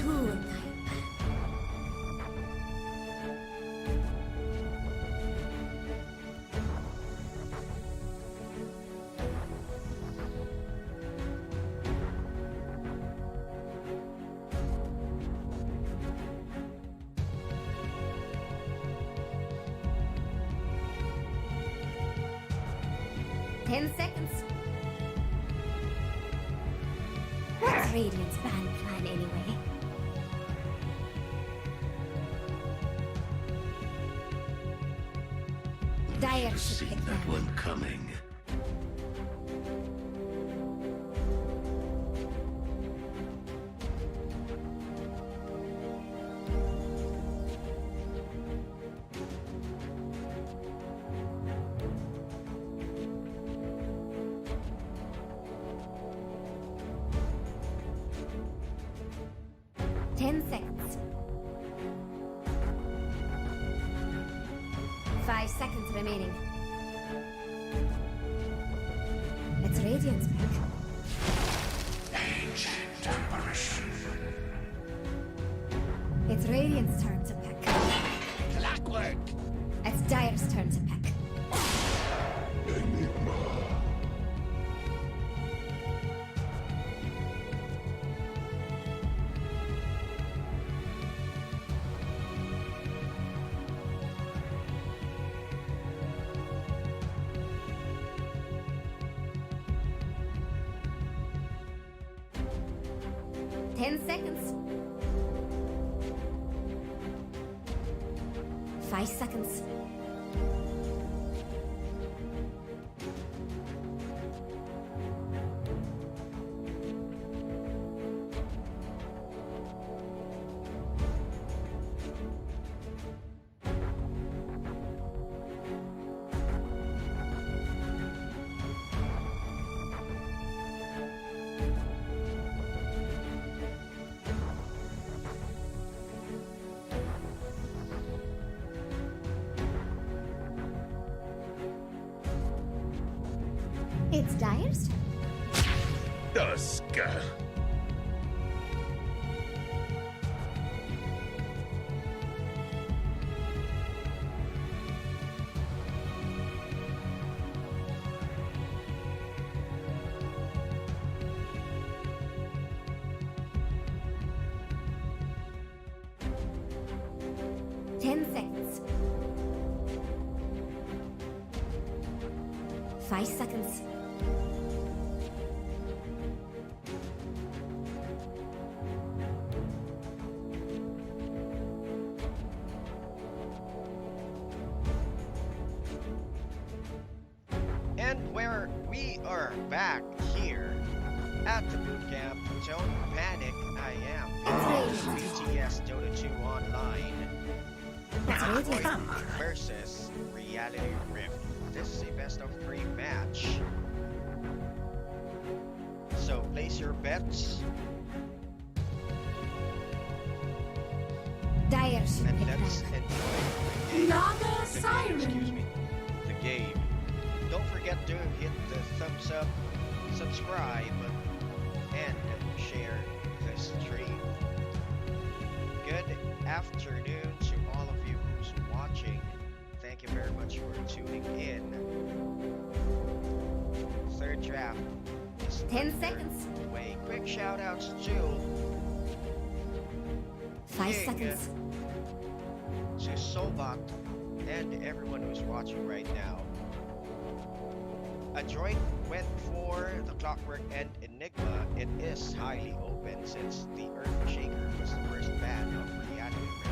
cool type. 10 seconds. What's Radiant's ban plan anyway? Dire should Seen pick that them. one coming. Ten seconds. 5 seconds remaining. It's Radiant's pick. Ancient apparition. It's Radiant's turn to pick. Clockwork. It's Dire's turn to pick. Enigma. 10 seconds. 5 seconds. It's Dire's turn. Duska. Ten seconds. 5 seconds. And we are back here at the bootcamp. Don't panic, I am BTS Dota 2 Online. ADROIT versus Reality Rift. This is a best of 3 match. So place your bets Dire should and pick let's them. enjoy Naga the game. Siren. Excuse me. The game. Don't forget to hit the thumbs up, subscribe, and share the stream. Good afternoon to all of you who's watching. Thank you very much for tuning in. Third draft is 10 seconds. way. Quick shout outs to 5 King, seconds. to Sobot, and everyone who's watching right now. ADROIT went for the Clockwork and Enigma. It is highly open since the Earthshaker was the first ban of Reality Rift.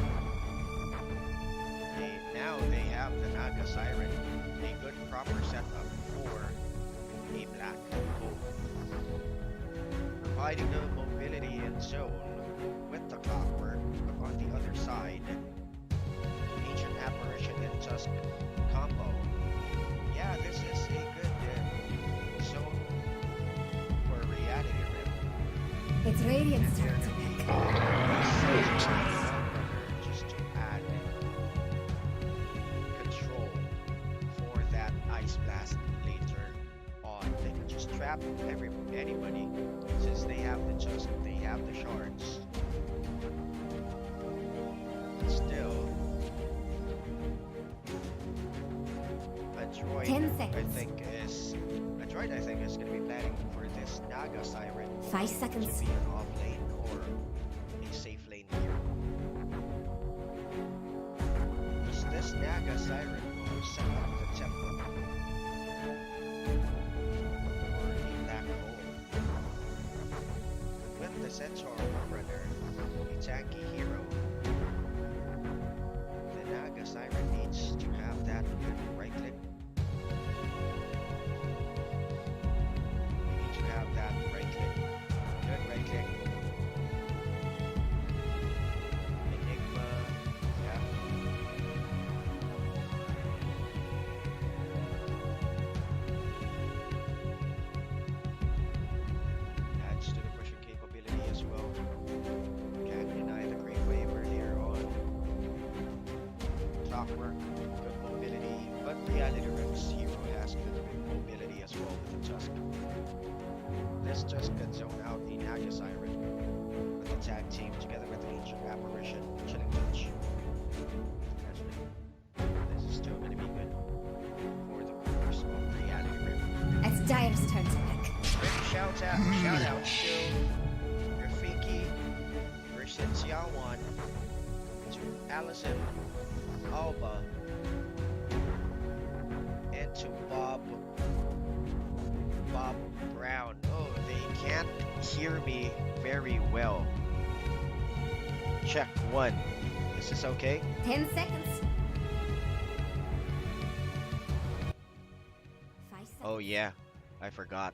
Now they have the Naga Siren, a good proper setup for a black hole. Providing the mobility and zone with the Clockwork, but on the other side, Ancient Apparition and Tusk combo. Yeah, this is a good zone for Reality Rift. It's Radiant's turn to pick. Just to add control for that Ice Blast later on. They can just trap anybody since they have the Tusk, they have the shards. Adroit, 10 I seconds. think is Adroit. I think is going to be planning for this Naga Siren 5 to seconds. be an off lane or a safe lane here. This Naga Siren will set up the tempo for a black hole. With the Centaur Runner, a tanky hero, the Naga Siren needs to have that good right click. We need to have that right click. Good right click. Enigma, yeah. Adds to the pushing capability as well. Can't deny the great wave earlier on. Clockwork, good mobility, but Reality Rift's hero has good mobility as well with the Tusk. This Tusk can zone out the Naga Siren with the tag team together with the Ancient Apparition, Chilling Touch. This is still going to be good for the course of Reality Rift. It's Dire's turn to pick. Quick shout out to Rafiki, Rashid Siawan, to Allison, Alba, and to Bob Brown. Oh, they can't hear me very well. Check 1. Is this okay? 10 seconds. 5 seconds. Oh yeah, I forgot.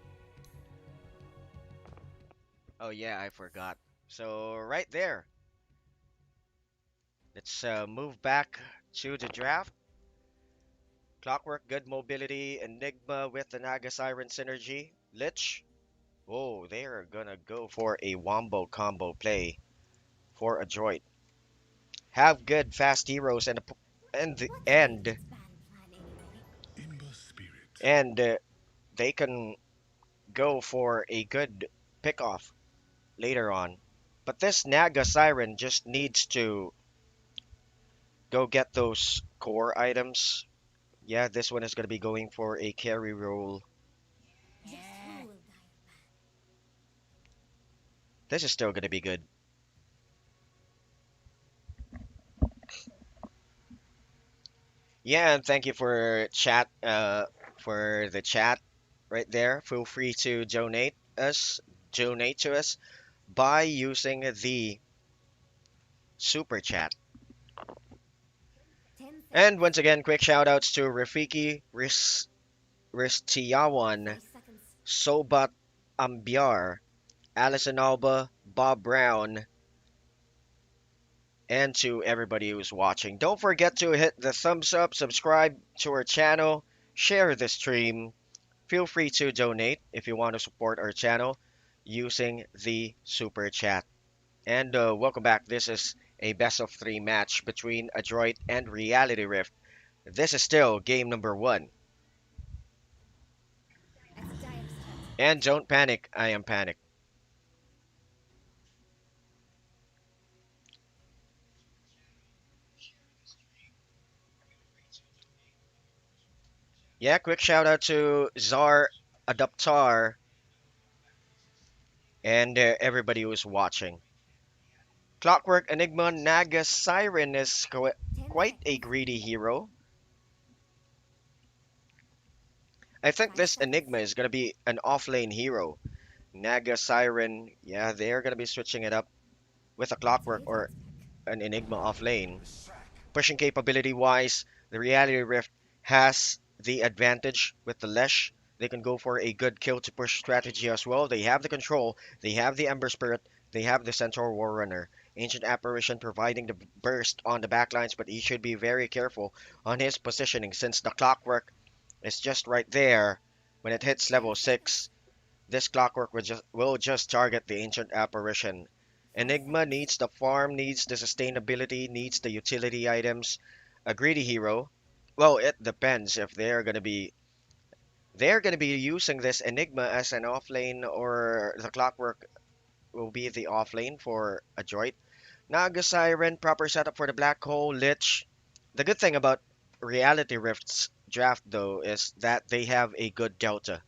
Oh yeah, I forgot. So right there. Let's move back to the draft. Clockwork, good mobility. Enigma with the Naga Siren synergy. Lich. Oh, they are gonna go for a wombo combo play for a droid. Have good fast heroes and What's and Radiant's band plan anyway? Imber spirit. and they can go for a good pickoff later on. But this Naga Siren just needs to go get those core items. Yeah, this one is going to be going for a carry role. Just who will Dire ban? This is still going to be good. Yeah, and thank you for the chat right there. Feel free to donate to us by using the super chat. 10 seconds. And once again, quick shout outs to Rafiki, Ristiawan, 5 seconds. Sobat Ambiar, Alison Alba, Bob Brown, and to everybody who's watching. Don't forget to hit the thumbs up, subscribe to our channel, share the stream. Feel free to donate if you want to support our channel using the super chat. And welcome back. This is a best of 3 match between Adroit and Reality Rift. This is still game number 1. It's Dire's turn. And don't panic, I am panic. Yeah, quick shout out to Czar Adaptar and everybody who's watching. Clockwork Enigma Naga Siren is 10 quite a seconds. greedy hero. I think 5 this seconds. Enigma is going to be an offlane hero. Naga Siren, yeah, they're going to be switching it up with a Clockwork or an Enigma offlane. Pushing capability wise, the Reality Rift has the advantage with the Lesh. They can go for a good kill to push strategy as well. They have the control, they have the Ember Spirit, they have the Centaur War Runner. Ancient Apparition providing the burst on the backlines, but he should be very careful on his positioning since the Clockwork is just right there. When it hits level 6, this Clockwork will just target the Ancient Apparition. Enigma needs the farm, needs the sustainability, needs the utility items. A greedy hero, well, it depends if they're gonna be using this Enigma as an offlane or the Clockwork will be the offlane for Adroit. Naga Siren, proper setup for the Black Hole, Lich. The good thing about Reality Rift's draft though is that they have a good delta.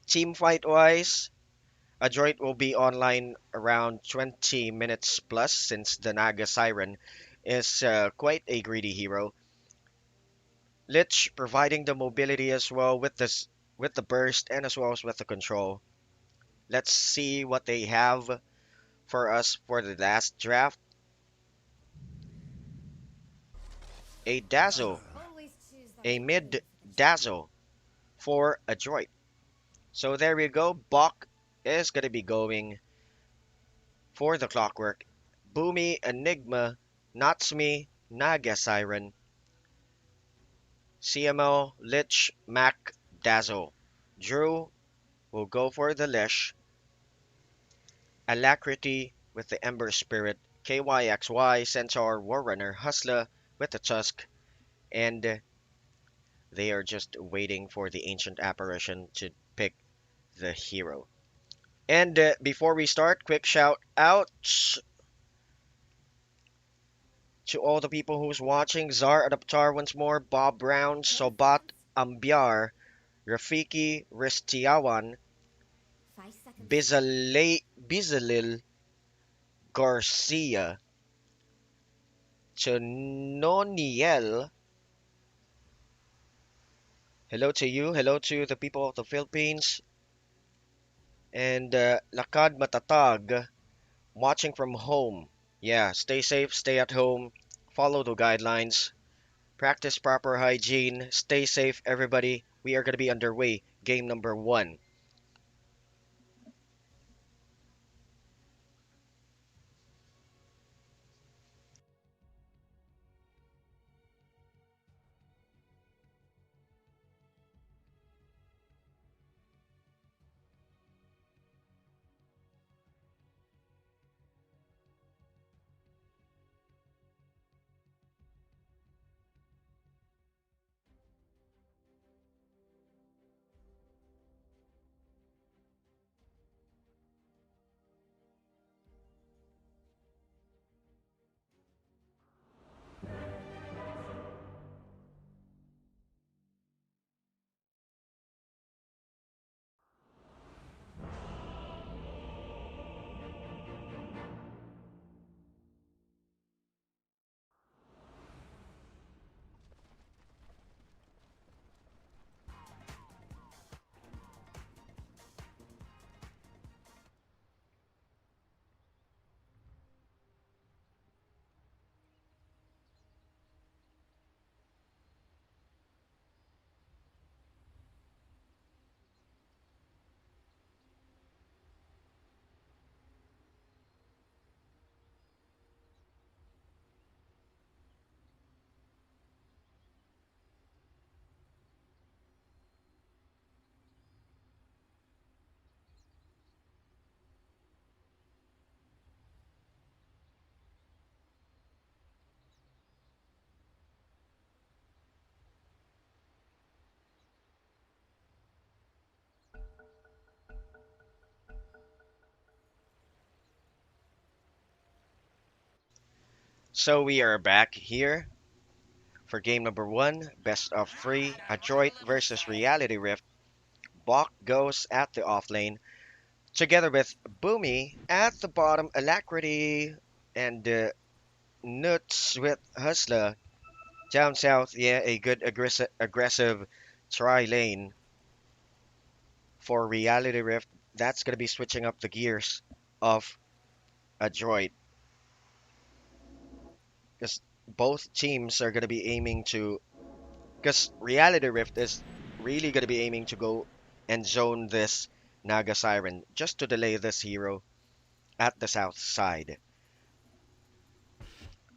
Team fight wise, Adroit will be online around 20 minutes plus since the Naga Siren is quite a greedy hero. Lich providing the mobility as well with this with the burst and as well as with the control. Let's see what they have for us for the last draft. A Dazzle, Always choose the a right tool mid for the job. Dazzle for Adroit. So there we go. Bok is gonna be going for the Clockwork. Boomy, Enigma, Natsumi, Naga Siren, CMO, Lich, Mac, Dazzle. Drew will go for the Lish. Alacrity with the Ember Spirit. KYXY, Centaur, Warrunner, Hustler with the Tusk. And they are just waiting for the Ancient Apparition to pick the hero. And before we start, quick shout out to all the people who's watching. Zar Adaptar once more, Bob Brown, Go Sobat fast. Ambiar, Rafiki Ristiawan, 5 seconds. Bizalil Garcia, to Noniel. Hello to you. Hello to the people of the Philippines. And Lakad Matatag, watching from home. Yeah, stay safe, stay at home, follow the guidelines, practice proper hygiene, stay safe, everybody. We are going to be underway. Game number one. So we are back here for game number one, best of three, Adroit versus Reality Rift. Bok goes at the off lane, together with Boomy at the bottom, Alacrity and Nuts with Hustler. Down south, yeah, a good aggressive tri lane for Reality Rift. That's gonna be switching up the gears of Adroit, because both teams are gonna be aiming to. Because Reality Rift is really gonna be aiming to go and zone this Naga Siren just to delay this hero at the south side.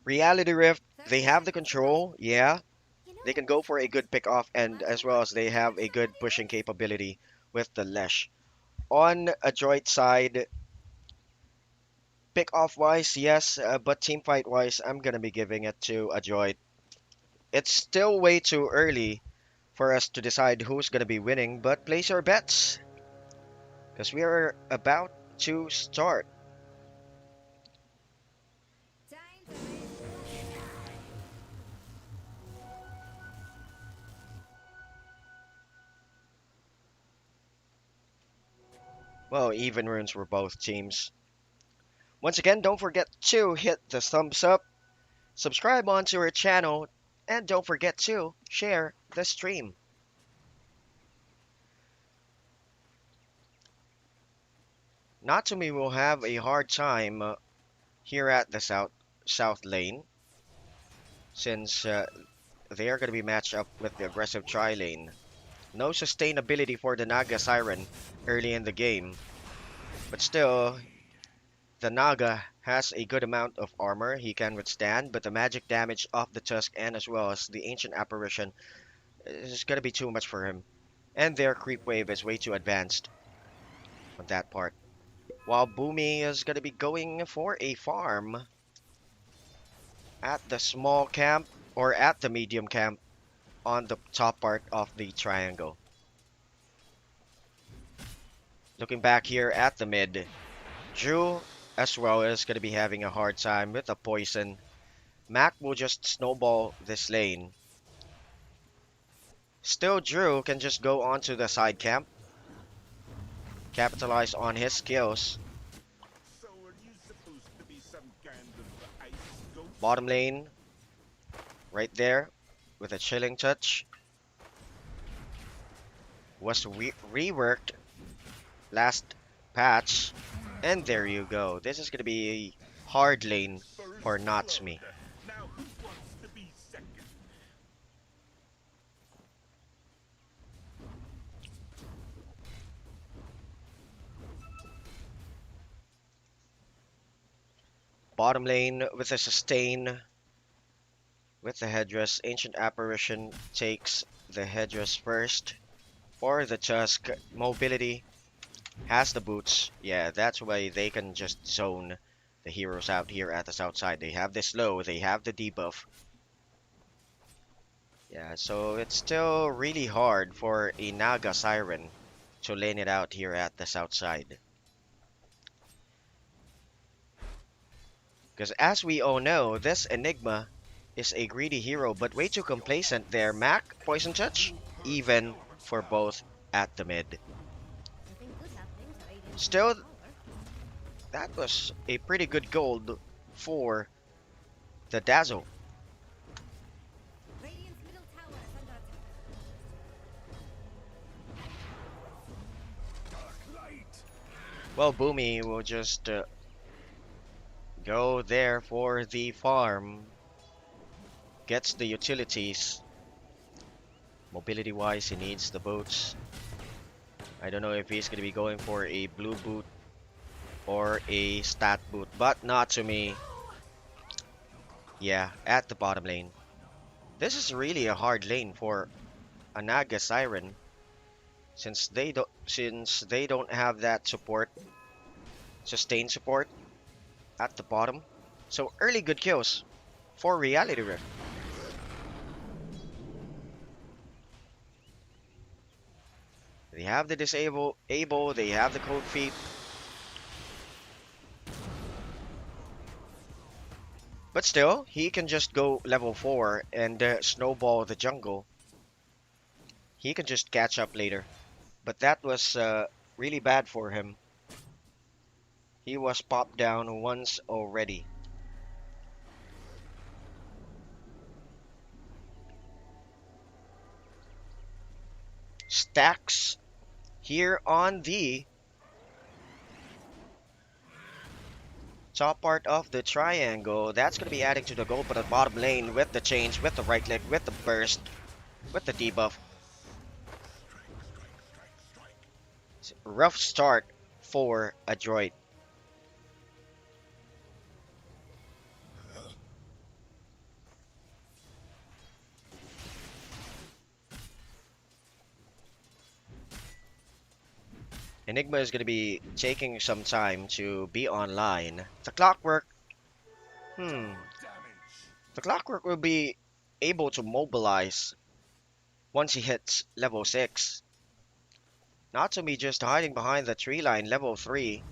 Reality Rift, they 30 have the seconds to go. control, yeah. You know They can what go this for a was? good pick off, The and last as well one? as they have a Where's good somebody pushing else? capability with the Lesh. On Adroit side, pick off wise, yes, but team fight wise, I'm gonna be giving it to Adroit. It's still way too early for us to decide who's gonna be winning, but place your bets, because we are about to start. Time to raise the Well, even runes for both teams. Once again, don't forget to hit the thumbs up, subscribe onto our channel, and don't forget to share the stream. Natumi will have a hard time here at the south lane, since they are going to be matched up with the aggressive tri lane. No sustainability for the Naga Siren early in the game, but still, the Naga has a good amount of armor he can withstand, but the magic damage of the Tusk and as well as the Ancient Apparition is going to be too much for him. And their creep wave is way too advanced on that part. While Boomy is going to be going for a farm at the small camp or at the medium camp on the top part of the triangle. Looking back here at the mid, Drew as well is going to be having a hard time with a poison. Mac will just snowball this lane. Still, Drew can just go onto the side camp, capitalize on his skills. So are you supposed to be some kind of ice ghost? Bottom lane, right there, with a chilling touch. Was reworked last patch, and there you go. This is going to be a hard lane for Natsumi. Now who wants to be second? Bottom lane with a sustain with the headdress. Ancient Apparition takes the headdress first. Or the Tusk. Mobility has the boots. Yeah, that's why they can just zone the heroes out here at the south side. They have the slow, they have the debuff. Yeah, so it's still really hard for a Naga Siren to lane it out here at the south side. Because as we all know, this Enigma is a greedy hero, but way too complacent there. Mac, Poison Touch, even for both at the mid. I think good happenings are radiant Still, power. that was a pretty good gold for the Dazzle. Radiant's middle tower is under attack. Dark light. Well, Boomy will just go there for the farm. Gets the utilities. Mobility wise, he needs the boots. I don't know if he's going to be going for a blue boot or a stat boot, but not to me. Yeah, at the bottom lane. This is really a hard lane for a Naga Siren, since they don't have that support, sustain support at the bottom. So early good kills for Reality Rift. They have the able, they have the cold feet. But still, he can just go level 4 and snowball the jungle. He can just catch up later. But that was really bad for him. He was popped down once already. Stacks here on the top part of the triangle. That's going to be adding to the goal, but at bottom lane with the change, with the right click, with the burst, with the debuff. Rough start for ADROIT. Enigma is going to be taking some time to be online. The Clockwork. Damage. The Clockwork will be able to mobilize once he hits level 6. Not to be just hiding behind the tree line, level 3.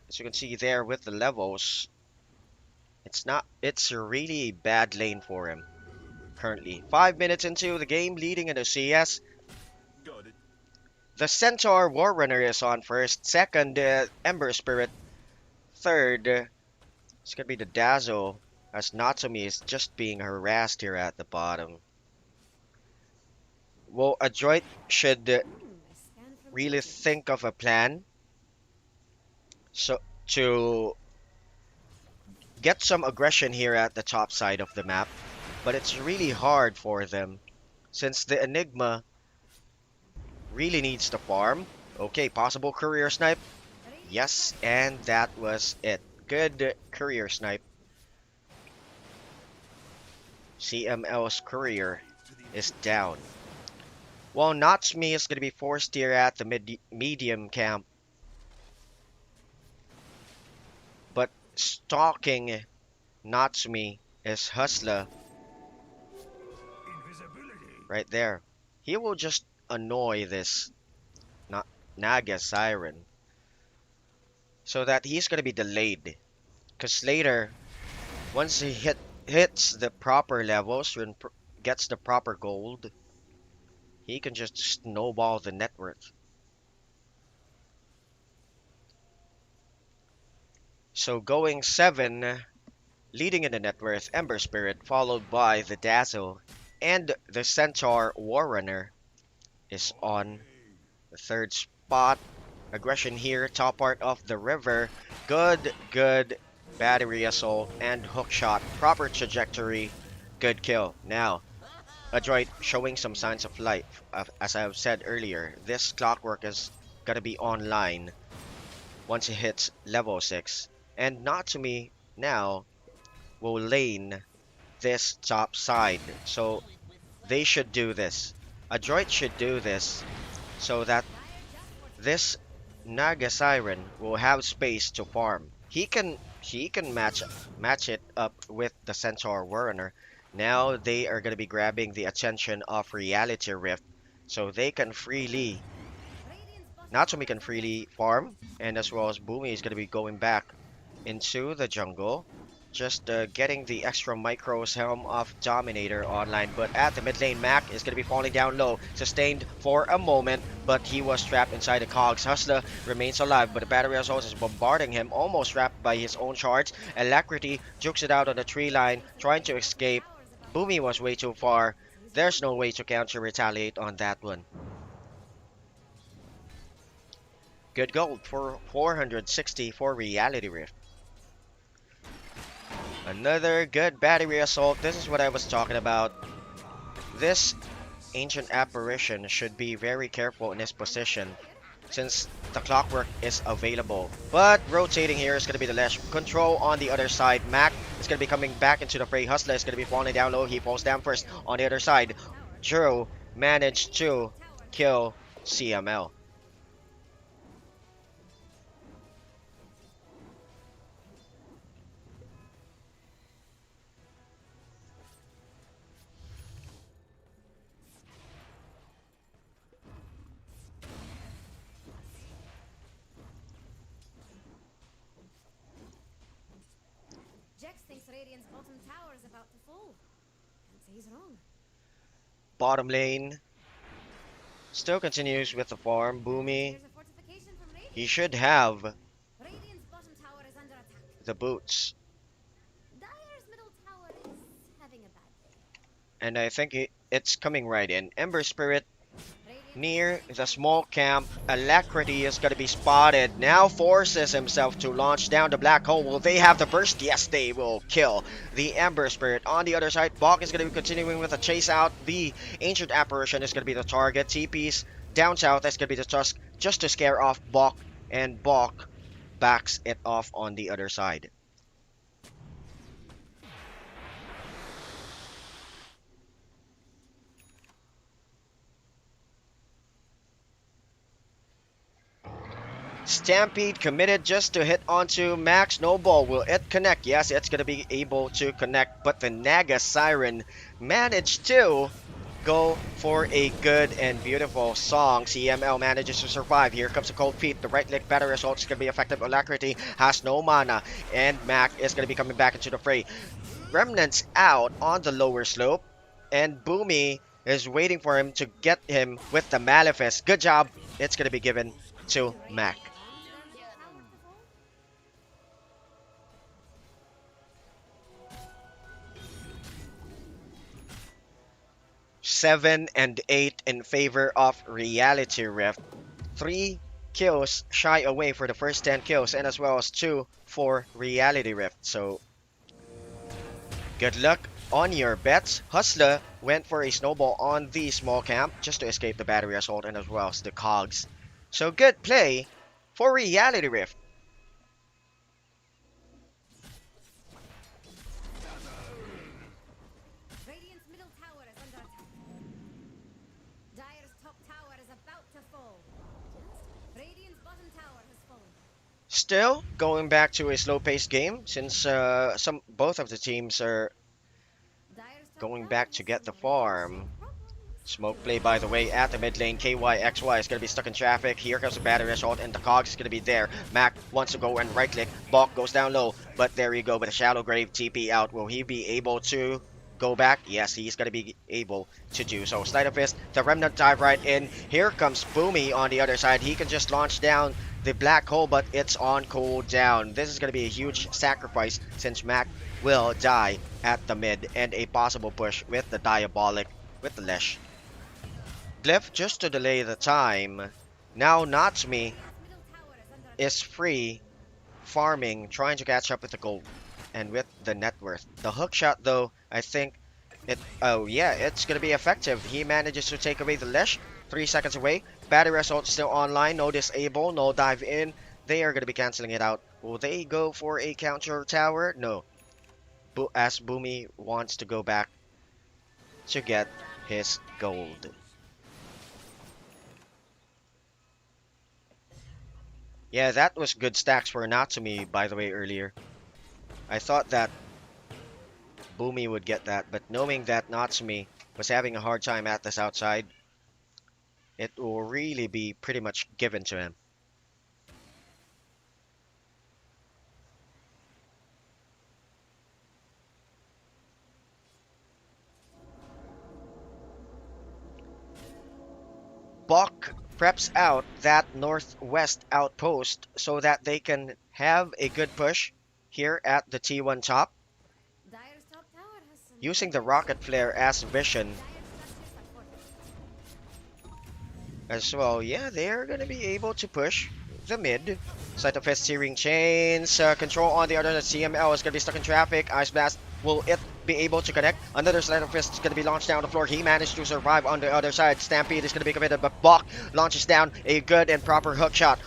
As you can see there with the levels, it's a really bad lane for him currently. 5 minutes into the game, leading into CS. Got it. The Centaur Warrunner is on first. Second, Ember Spirit. Third, it's gonna be the Dazzle, as Natsumi is just being harassed here at the bottom. Well, ADROIT should A scan from really Titan. think of a plan so to get some aggression here at the top side of the map, but it's really hard for them since the Enigma really needs to farm. Okay, possible courier snipe. Yes, and that was it. Good courier snipe. CML's courier is down. Well, Natsumi is going to be forced here at the medium camp. But stalking Natsumi is Hustler right there. He will just annoy this Naga Siren so that he's going to be delayed. Because later, once he hits the proper levels and gets the proper gold, he can just snowball the net worth. So going 7, leading in the net worth, Ember Spirit, followed by the Dazzle, and the Centaur Warrunner is on the third spot. Aggression here, top part of the river. Good battery assault and hook shot. Proper trajectory. Good kill. Now, ADROIT showing some signs of life. As I have said earlier, this clockwork is gonna be online once it hits level 6. And Natsumi now will lane this top side. So they should do this. ADROIT should do this so that this Naga Siren will have space to farm. He can match it up with the Centaur Warrunner. Now they are gonna be grabbing the attention of Reality Rift, so they can freely Natsumi can freely farm, and as well as Boomy is gonna be going back into the jungle. Just getting the extra micros Helm of Dominator online, but at the mid lane, Mac is going to be falling down low, sustained for a moment, but he was trapped inside the cogs. Hustler remains alive, but the battery assault is bombarding him, almost trapped by his own shards. Alacrity jukes it out on the tree line, trying to escape. Boomy was way too far. There's no way to counter retaliate on that one. Good gold for 460 for Reality Rift. Another good battery assault. This is what I was talking about. This ancient apparition should be very careful in his position since the clockwork is available. But rotating here is going to be the less control on the other side. Mac is going to be coming back into the fray. Hustler is going to be falling down low. He falls down first on the other side. Juro managed to kill CML. Jax thinks Radiant's bottom tower is about to fall. Can't say he's wrong. Bottom lane still continues with the farm. Boomy, There's a fortification from Radiant. he should have Radiant's bottom tower is under attack. the boots. Dire's middle tower is having a bad day. And I think it's coming right in. Ember Spirit Radiant near the small camp. Alacrity is going to be spotted. Now forces himself to launch down the black hole. Will they have the burst? Yes, they will kill the Ember Spirit. On the other side, Bok is going to be continuing with a chase out. The Ancient Apparition is going to be the target. TP's down south. That's going to be the Tusk just to scare off Bok. And Bok backs it off on the other side. Stampede committed just to hit onto Max Snowball. Will it connect? Yes, it's going to be able to connect, but the Naga Siren managed to go for a good and beautiful song. CML manages to survive. Here comes the cold feet. The right leg battery assault is going to be effective. Alacrity has no mana, and Mac is going to be coming back into the fray. Remnants out on the lower slope, and Boomy is waiting for him to get him with the Malefice. Good job. It's going to be given to Mac. Their middle tower to fall? 7 and 8 in favor of Reality Rift. 3 kills shy away for the first 10 kills, and as well as 2 for Reality Rift. So, good luck on your bets. Hustler went for a snowball on the small camp just to escape the battery assault and as well as the cogs. So, good play for Reality Rift. Radiant's middle tower is under attack. Dire's top tower is about to fall. Radiant's bottom tower has fallen. Still going back to a slow-paced game since both of the teams are Dire's top going tower back has to get the fallen. farm. Smoke play, by the way, at the mid lane. KYXY is going to be stuck in traffic. Here comes the battery assault, and the cogs is going to be there. Mac wants to go and right click. Balk goes down low, but there you go with a shallow grave TP out. Will he be able to go back? Yes, he's going to be able to do so. Sleight of Fist, the Remnant dive right in. Here comes Boomy on the other side. He can just launch down the black hole, but it's on cooldown. This is going to be a huge sacrifice since Mac will die at the mid, and a possible push with the Diabolic with the Lesh. Glyph, just to delay the time. Now Natsumi Middle tower is under attack. is free, farming, trying to catch up with the gold and with the net worth. The hook shot, though, I think it's gonna be effective. He manages to take away the Lesh. 3 seconds away. Battery assault still online. No disable. No dive in. They are gonna be canceling it out. Will they go for a counter tower? No. As Boomy wants to go back to get his gold. Yeah, that was good stacks for Natsumi, by the way, earlier. I thought that Boomy would get that, but knowing that Natsumi was having a hard time at this outside, it will really be pretty much given to him. Bok preps out that northwest outpost so that they can have a good push here at the T1 top, Dire's top tower has some using the rocket flare as vision Dire's structures are fortified. as well. Yeah, they're gonna be able to push the mid. Sleight of Fist, Searing Chains, control on the other. CML is gonna be stuck in traffic. Ice Blast, will it be able to connect? Another Sleight of Fist is gonna be launched down the floor. He managed to survive on the other side. Stampede is gonna be committed, but Bok launches down a good and proper hook shot.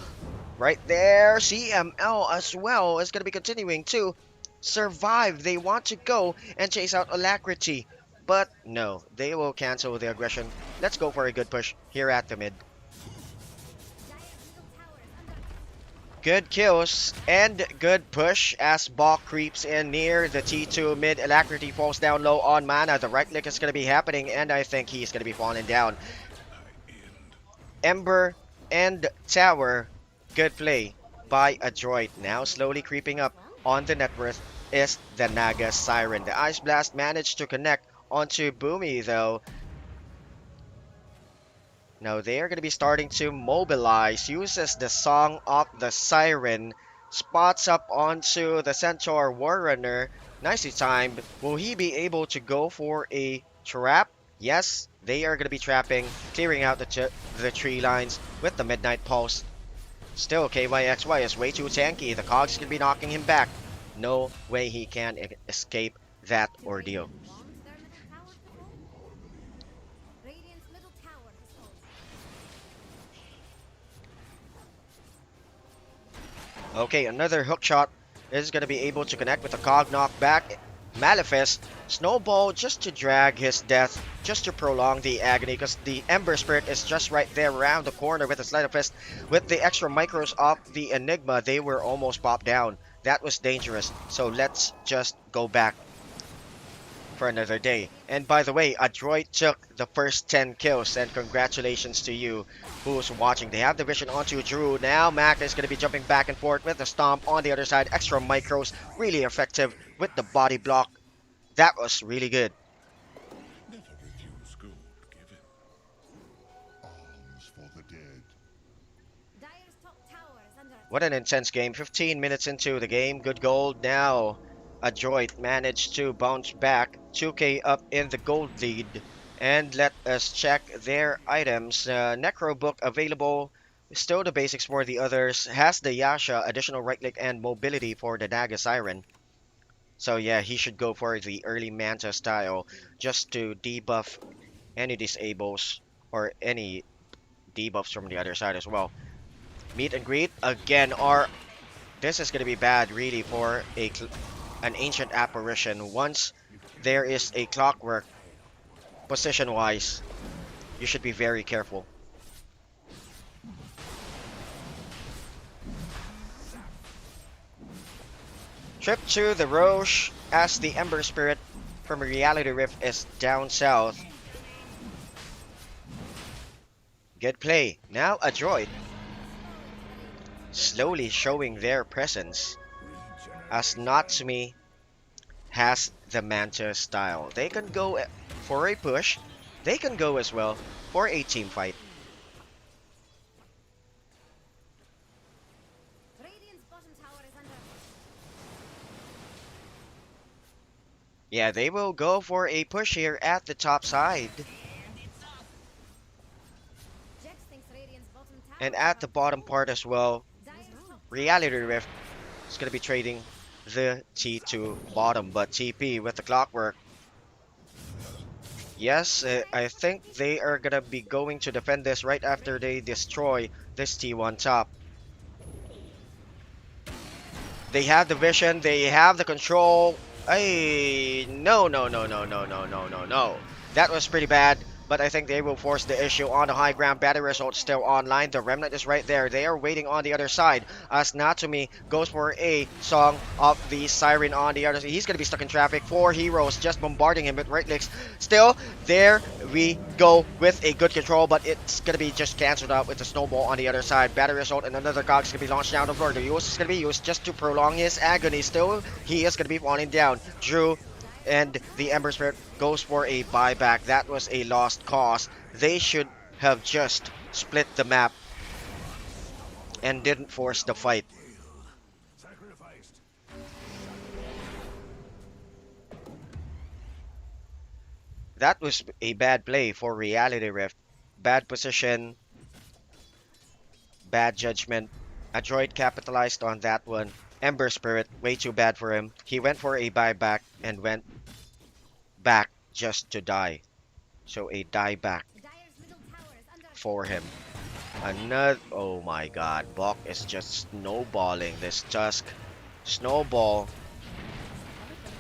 Right there, CML as well is gonna be continuing to survive. They want to go and chase out Alacrity, but no, they will cancel the aggression. Let's go for a good push here at the mid. Dire's middle tower is under attack. Good kills and good push as Bok creeps in near the T2 mid. Alacrity falls down low on mana. The right click is going to be happening, and I think he's going to be falling down. Ember and Tower, good play by ADROIT. Now slowly creeping up on the net worth is the Naga Siren. The Ice Blast managed to connect onto Boomy, though. Now they are going to be starting to mobilize. Uses the Song of the Siren. Spots up onto the Centaur Warrunner. Nicely timed. Will he be able to go for a trap? Yes, they are going to be trapping. Clearing out the tree lines with the Midnight Pulse. Still, KYXY is way too tanky. The cogs could be knocking him back. No way he can escape that ordeal. Wants their middle tower to fall. Radiant's middle tower has fallen. Okay, another hook shot is going to be able to connect with a cog knockback. Malefice, Snowball just to drag his death, just to prolong the agony, because the Ember Spirit is just right there around the corner with a Sleight of Fist. With the extra micros of the Enigma, they were almost popped down. That was dangerous, so let's just go back for another day. And by the way, ADROIT took the first 10 kills, and congratulations to you who's watching. They have the vision onto Drew. Now Mac is going to be jumping back and forth with the stomp on the other side. Extra micros, really effective with the body block. That was really good. Never refuse gold What an intense game. 15 minutes into the game. Good gold. Now, ADROIT managed to bounce back. 2K up in the gold lead. And let us check their items. Necro Book available. Still the basics for the others. Has the Yasha, additional right click and mobility for the Naga Siren. So yeah, he should go for the early Manta style just to debuff any disables or any debuffs from the other side as well. Meet and greet again. This is gonna be bad really for an ancient apparition. Once there is a clockwork position wise, you should be very careful. Trip to the Roche as the Ember Spirit from Reality Rift is down south. Good play. Now ADROIT slowly showing their presence as Natsumi has the Manta style. They can go for a push. They can go as well for a team fight. Radiant's bottom tower is under. Yeah, they will go for a push here at the top side. Jax thinks Radiant's bottom tower And is at the under. bottom part as well, Dire's top Reality Rift is going to be trading the T2 bottom, but TP with the clockwork. Yes, I think they are going to be going to defend this right after they destroy this T1 top. They have the vision, they have the control. Hey, no. That was pretty bad, but I think they will force the issue on the high ground. Battery result still online. The remnant is right there. They are waiting on the other side as Natsumi goes for a song of the siren on the other side. He's going to be stuck in traffic. 4 heroes just bombarding him with right clicks. Still, there we go with a good control, but it's going to be just cancelled out with the snowball on the other side. Battery result and another cog is going to be launched down the floor. The use is going to be used just to prolong his agony. Still, he is going to be falling down. Drew and the Ember Spirit goes for a buyback. That was a lost cause. They should have just split the map and didn't force the fight. That was a bad play for Reality Rift. Bad position, bad judgment. ADROIT capitalized on that one. Ember Spirit, way too bad for him. He went for a buyback and went back just to die. So a die back Dire's middle tower is under. for him. Another, oh my god, Bok is just snowballing this Tusk. Snowball.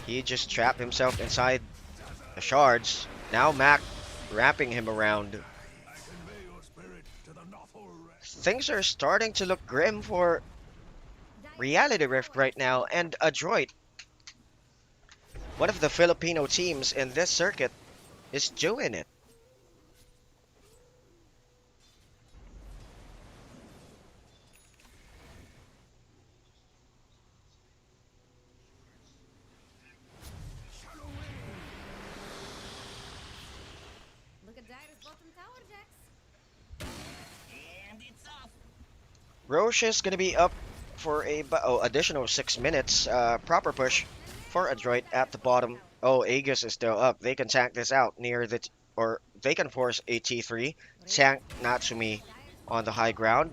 He just trapped himself inside the shards. Now Mac wrapping him around. Things are starting to look grim for Reality Rift right now, and ADROIT, one of the Filipino teams in this circuit, is doing it. Look at Dire's bottom tower, Jax. Roche is going to be up for a additional 6 minutes. Proper push for ADROIT at the bottom. Oh, Aegis is still up. They can tank this out near the or they can force a T3. Tank Natsumi on the high ground.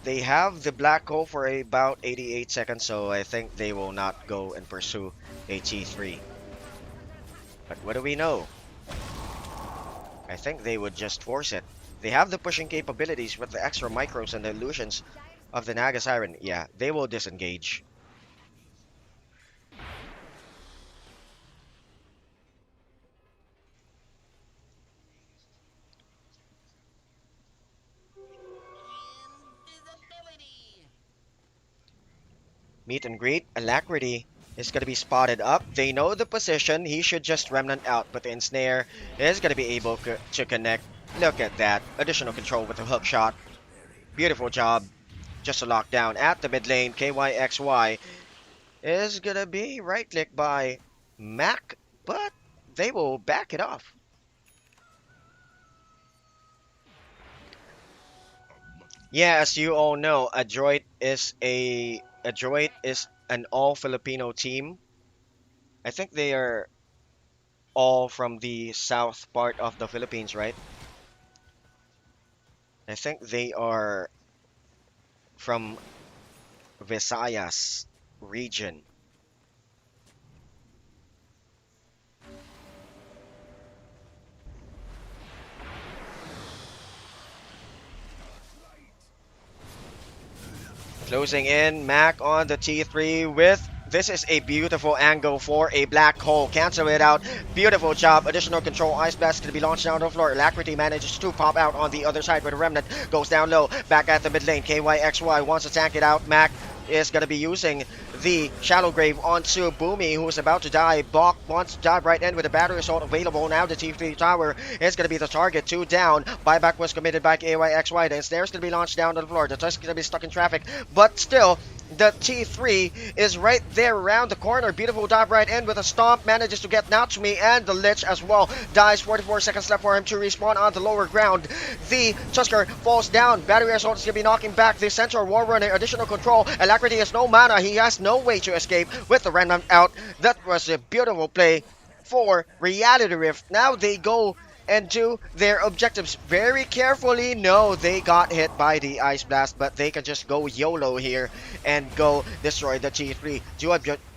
They have the black hole for about 88 seconds, so I think they will not go and pursue a T3. But what do we know? I think they would just force it. They have the pushing capabilities with the extra micros and the illusions of the Naga Siren. Yeah, they will disengage. Meet and greet. Alacrity is going to be spotted up. They know the position. He should just remnant out, but the ensnare is going to be able to connect. Look at that. Additional control with the hook shot. Beautiful job. Just a lockdown at the mid lane. KYXY is going to be right click by Mac, but they will back it off. Yeah, as you all know, ADROIT is an all Filipino team. I think they are all from the south part of the Philippines, right? I think they are from Visayas region. Closing in, Mac on the T3 with. This is a beautiful angle for a black hole. Cancel it out. Beautiful job. Additional control. Ice Blast going to be launched down the floor. Alacrity manages to pop out on the other side, but a Remnant goes down low. Back at the mid lane. KYXY wants to tank it out. Mac is going to be using the Shallow Grave onto Boomy, who is about to die. Bok wants to dive right in with a battery assault available. Now the T3 tower is going to be the target. Two down. Buyback was committed by KYXY. The snare's going to be launched down to the floor. The Tusk is going to be stuck in traffic, but still, the T3 is right there around the corner. Beautiful dive right in with a stomp. Manages to get Natsumi and the Lich as well. Dies. 44 seconds left for him to respawn on the lower ground. The Tusker falls down. Battery assault is going to be knocking back the Centaur War Runner. Additional control. Alacrity has no mana. He has no way to escape with the Remnant out. That was a beautiful play for Reality Rift. Now they go and do their objectives very carefully. No, they got hit by the Ice Blast, but they can just go YOLO here and go destroy the T3.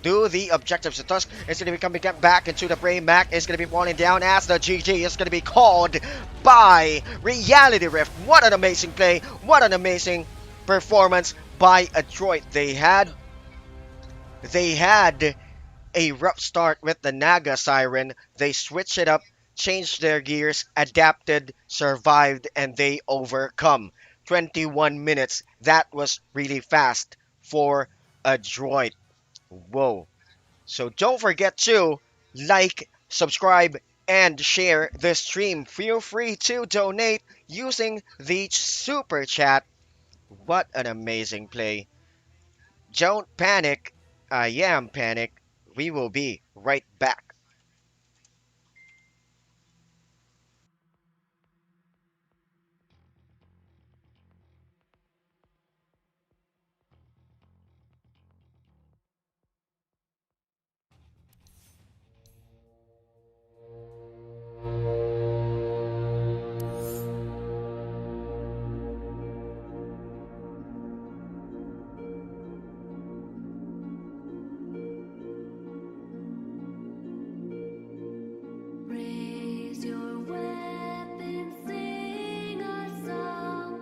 Do the objectives. The Tusk is going to be coming back into the Brain. Mac is going to be falling down as the GG is going to be called by Reality Rift. What an amazing play. What an amazing performance by ADROIT. They had a rough start with the Naga Siren. They switched it up, changed their gears, adapted, survived, and they overcome. 21 minutes. That was really fast for a droid. Whoa. So don't forget to like, subscribe, and share the stream. Feel free to donate using the super chat. What an amazing play. Don't panic. I am panic. We will be right back. Raise your weapon, sing a song.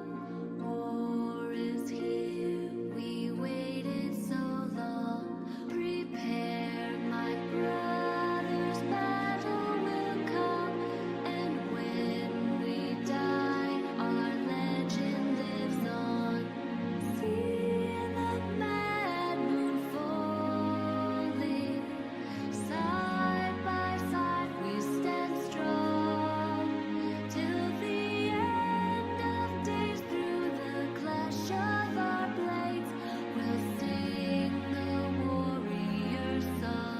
War is here, we waited so long. Prepare, my brothers, battle will come. And when we die, our legend lives on. See the mad moon falling. Side by side we stand strong till the end of days. Through the clash of our blades, we'll sing the warrior song.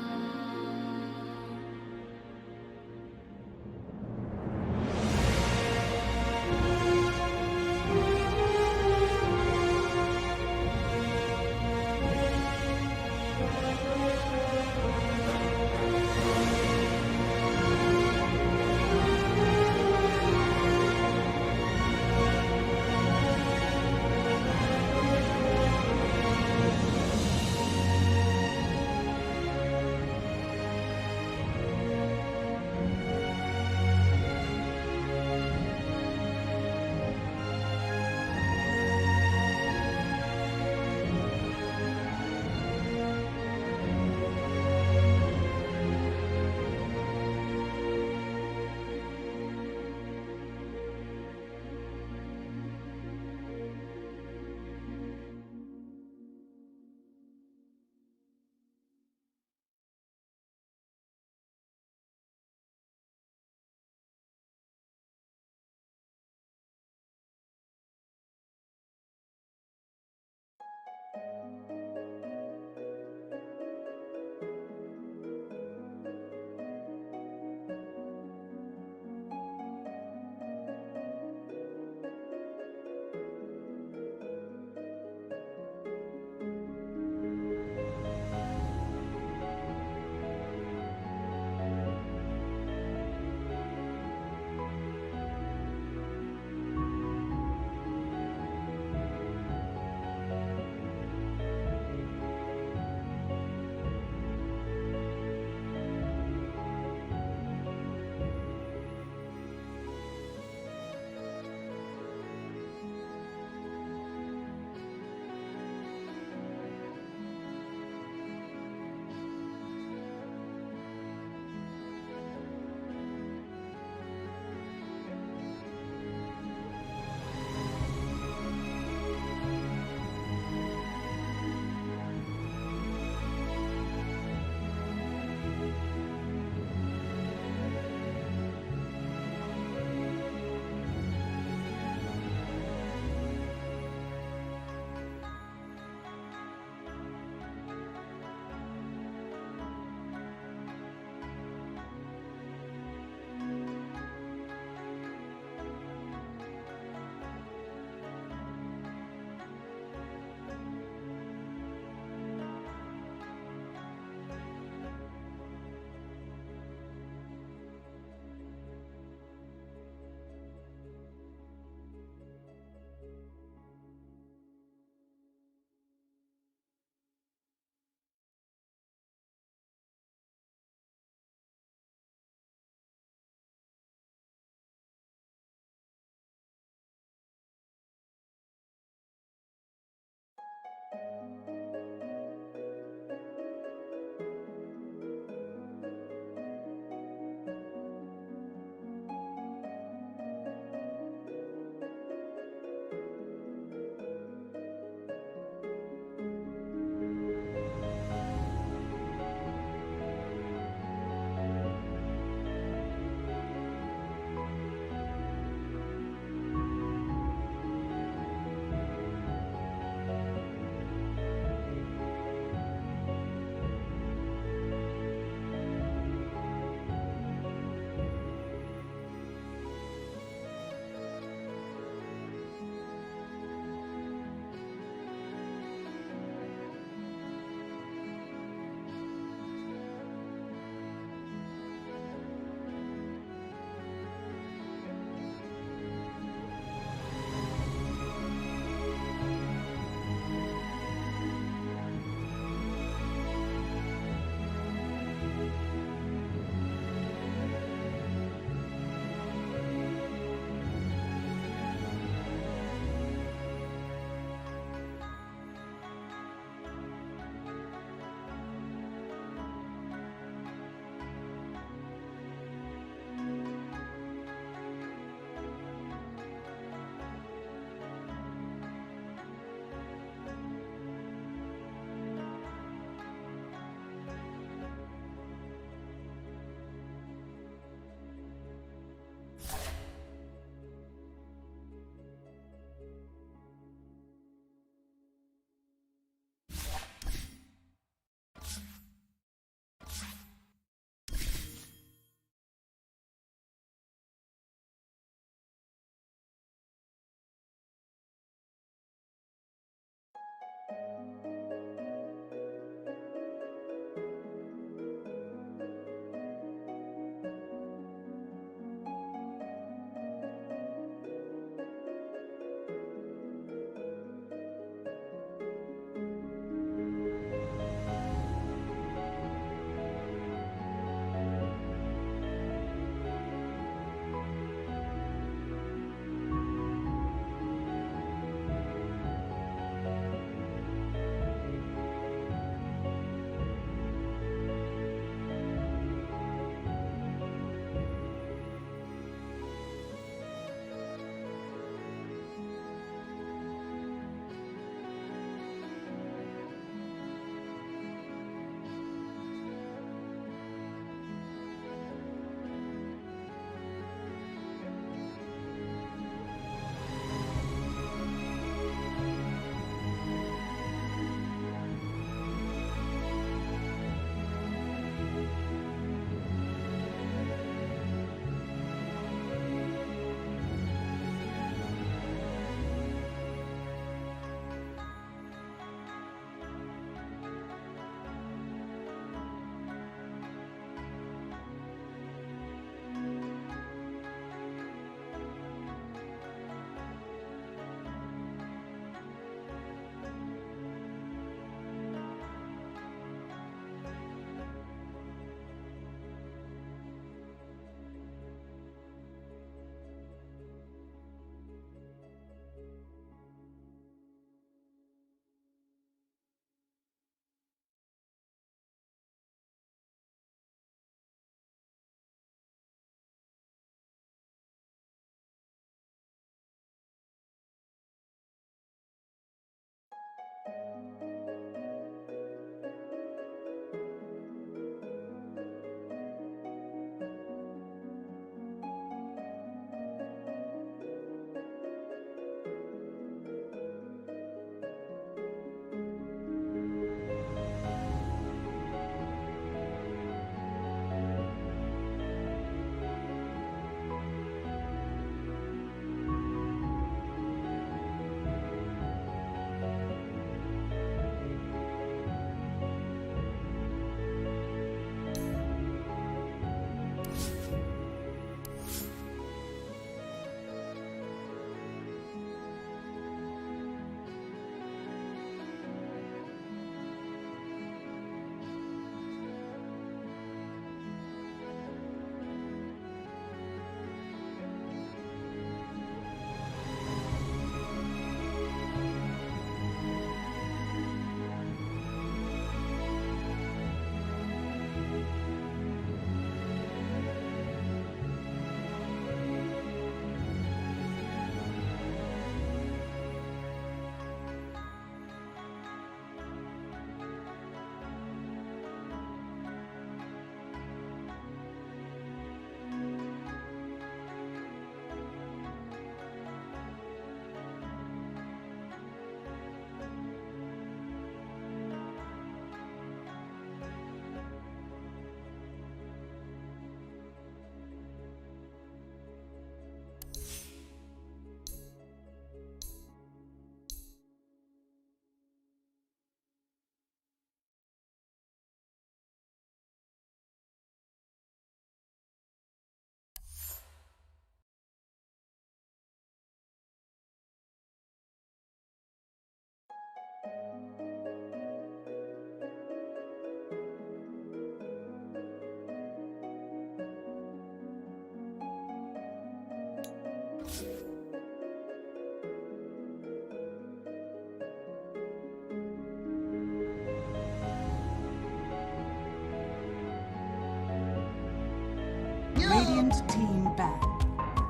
Radiant team back.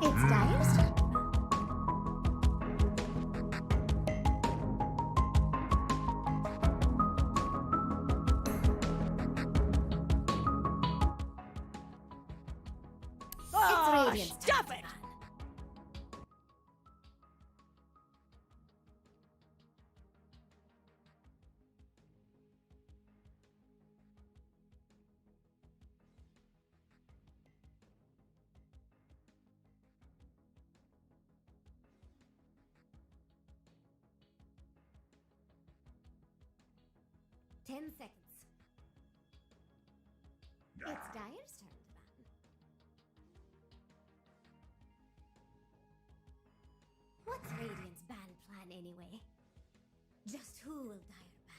It's Dire's turn. It's Radiant's turn. Stop it! Ten seconds. It's Dire's turn to ban. What's Radiant's ban plan anyway? Just who will Dire ban?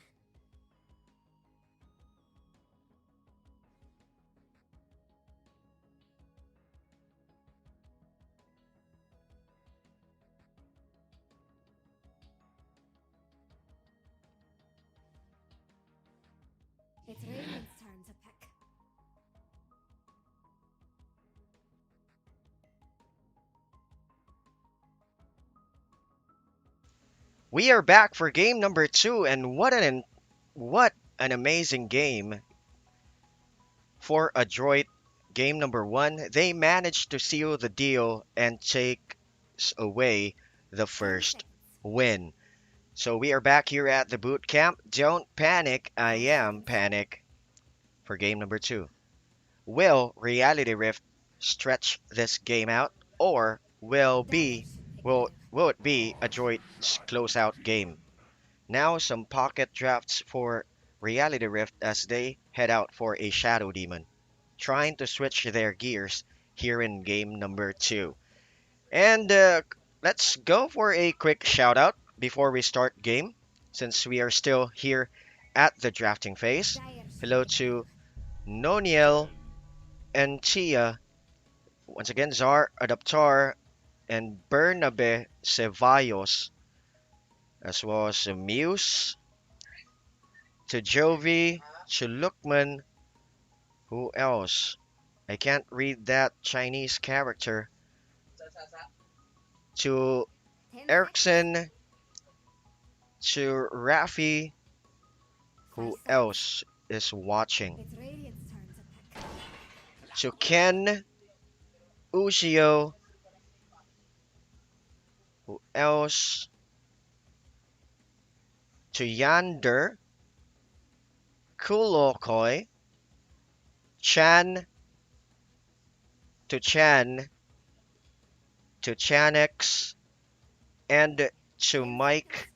It's Radiant's turn to pick. We are back for game number 2, and what an amazing game for ADROIT. Game number 1, they managed to seal the deal and take away the 10 first seconds. win. So we are back here at the boot camp. Don't panic, I 5 am seconds. panic for game number 2. Will Reality Rift stretch this game out, or Dire should pick will now. will it be ADROIT's closeout game? Now some pocket drafts for Reality Rift as they head out for a Shadow Demon, trying to switch their gears here in game number 2. And let's go for a quick shout out before we start game, since we are still here at the drafting phase. Dire should Hello pick to now. Noniel and Tia, once again Zar Adaptar and Bernabe Ceballos, as well as Muse, to Jovi, to Lukman, who else? I can't read that Chinese character. To 10 seconds. Erickson, to Rafi. 5 Who seconds. else is watching? It's Radiant's turn to pick. To Ken, Ushio. Who else? To Yander, Kulokoi, Chan, to Chan, to Chanix, and to 10 seconds. Mike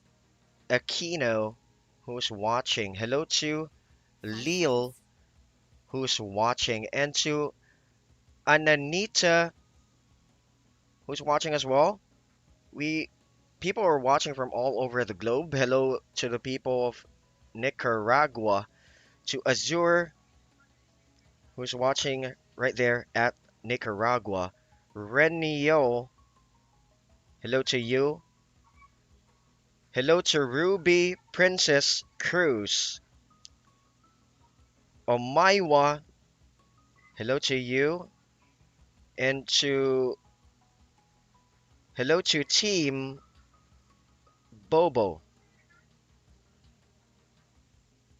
Aquino, who's watching. Hello to 5 Lil, seconds. who's watching, and to Ananita, who's watching as well. We People are watching from all over the globe. Hello to the people of Nicaragua, to Azure, who's watching right there at Nicaragua. Renio, hello to you. Hello to Ruby Princess Cruz. Omaiwa, hello to you. And to hello to Team Bobo.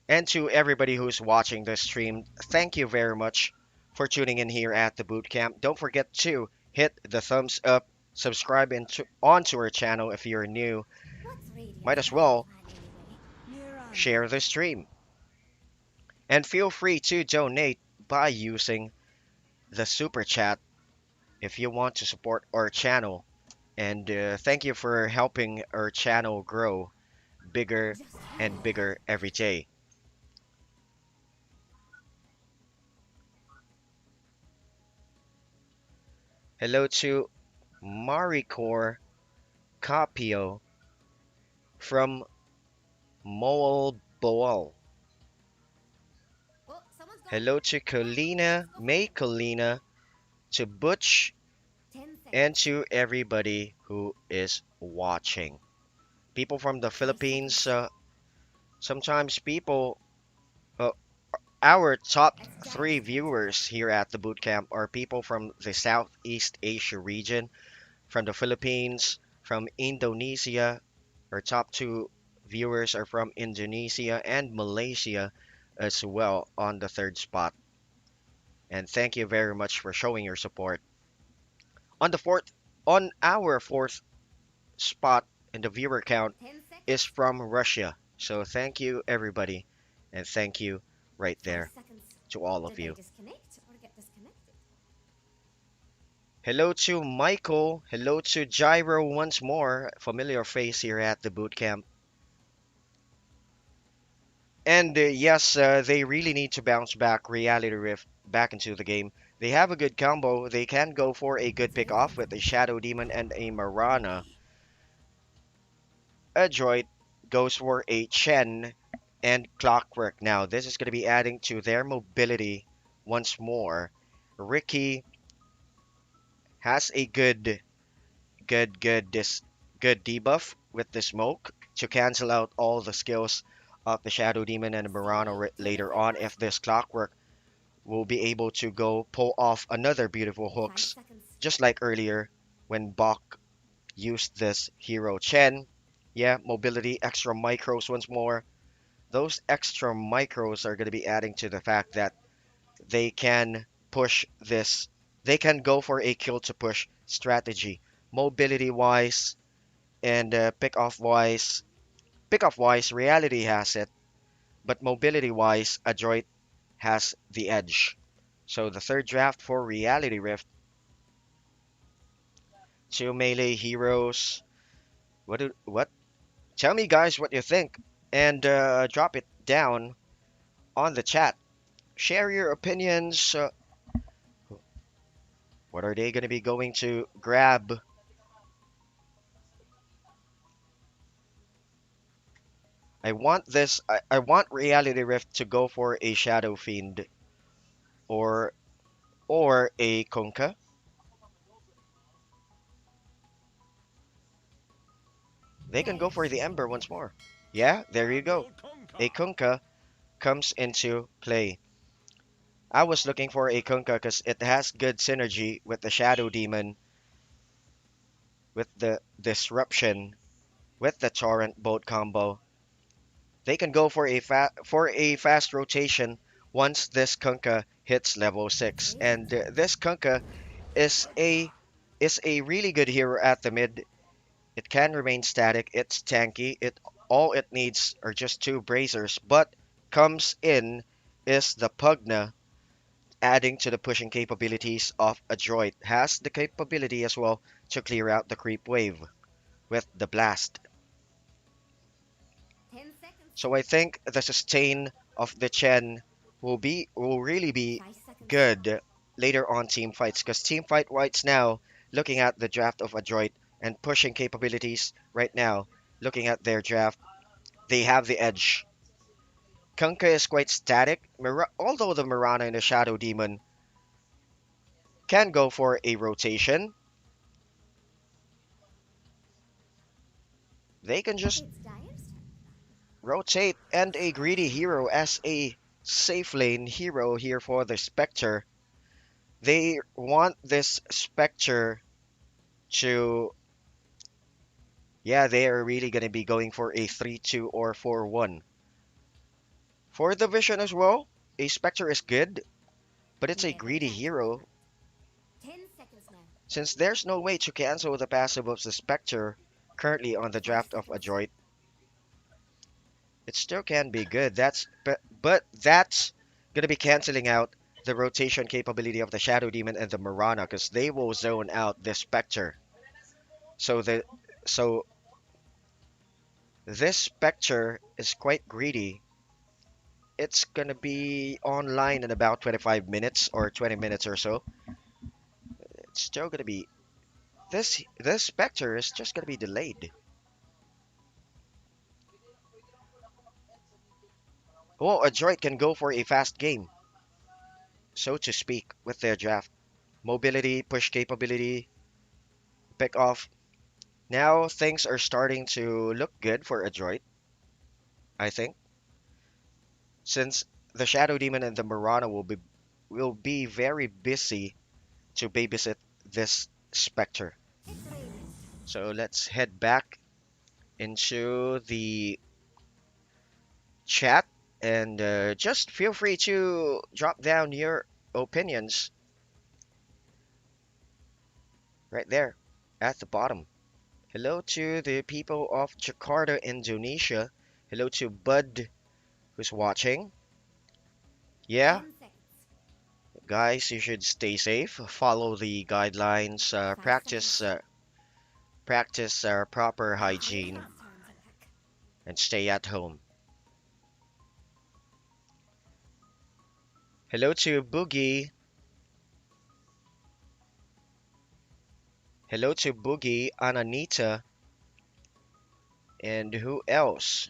And to everybody who's watching this stream, thank you very much for tuning in here at the boot camp. Don't forget to hit the thumbs up, subscribe onto our channel if you're new. What's Might Radiant's as battle well plan anyway? share the stream. And feel free to donate by using the super chat if you want to support our channel. And thank you for helping our channel grow bigger Just and you. bigger every day. Hello to Maricor Capio from Moal Boal. Oh, someone's gone. Hello to Colina, Let's go for May it. Colina, to Butch, 10 and seconds. to everybody who is watching. People from the 5 Philippines, seconds. sometimes uh, our top It's three Giant's turn to pick. viewers here at the bootcamp are people from the Southeast Asia region, from the Philippines, from Indonesia. Our top two viewers are from Indonesia and Malaysia as well on the third spot. And thank you very much for showing your support. On the fourth, on our fourth spot in the viewer count 10 is seconds. from Russia. So thank you everybody, and thank you right 5 there seconds. to all of Did they you. disconnect or get disconnected? Hello to Michael. Hello to Gyro once more. Familiar face here at the bootcamp. And yes, they really need to bounce back Reality Rift back into the game. They have a good combo. They can go for a good It's pick off Radiant's with a turn. Shadow Demon and a Marana. Ready. ADROIT goes for a Chen and Clockwork. Now, this is going to be adding to their mobility once more. Ricky has a good debuff with the smoke to cancel out all the skills of the Shadow Demon and Murano Steady to later on refresh. if this Clockwork will be able to go pull off another beautiful 5 hooks seconds. just like earlier when Bach used this hero Chen. Yeah, mobility, extra micros once more. Those extra micros are going to be adding to the fact that they can push this, they can go for a kill to push strategy. Mobility wise and pick off wise, reality has it, but mobility wise, Adroit has the edge. So the third draft for Reality Rift, two melee heroes. What? Tell me, guys, what you think, and drop it down on the chat. Share your opinions. What are they going to be going to grab? I want Reality Rift to go for a Shadow Fiend or a Kunkka. They can go for Dyer's the turn Ember to once pick. more. Yeah, there you I go. will conquer. A Kunkka comes into play. I was looking for a Kunkka because it has good synergy with the Shadow Demon, with the disruption, with the Torrent boat combo. They can go for a fast rotation once this Kunkka hits level 6. And this Kunkka is a really good hero at the mid. It can remain static, it's tanky, all it needs are just two bracers, but comes in is the Pugna, adding to the pushing capabilities of ADROIT. Has the capability as well to clear out the creep wave with the blast. 10 seconds. So I think the sustain of the Chen will really be 5 seconds. good later on team fights, because team fight whites now, looking at the draft of ADROIT and pushing capabilities right now, looking at their draft, they have the edge. Kunkka is quite static, although the Mirana and the Shadow Demon can go for a rotation. They can just It's Dire's turn. rotate, and a greedy hero as a safe lane hero here for the Spectre. They want this Spectre to, yeah, they are really going to be going for a 3-2 or 4-1. For the Vision as well, a Spectre is good, but it's a Never greedy that. hero. 10 seconds now. Since there's no way to cancel the passive of the Spectre currently on the 5 draft of seconds. ADROIT, it still can be good. But that's gonna be canceling out the rotation capability of the Shadow Demon and the Mirana, because they will zone out the Spectre. So this Spectre is quite greedy. It's gonna be online in about 25 minutes or 20 minutes or so. It's still gonna be this Spectre is just gonna be delayed. Well, ADROIT can go for a fast game, so to speak, with their draft. Mobility, push capability, pick off. Now things are starting to look good for ADROIT, I think, since the Shadow Demon and the Mirana will be very busy to babysit this Spectre. It's Radiant. So let's head back into the chat, and just feel free to drop down your opinions right there at the bottom. Hello to the people of Jakarta, Indonesia. Hello to Bud who's watching. Yeah, 10 seconds. guys, you should stay safe, follow the guidelines, 5 seconds. practice proper hygiene, Radiant's turn to attack. and stay at home. Hello to Boogie. Hello to Boogie, Ananita, and who else?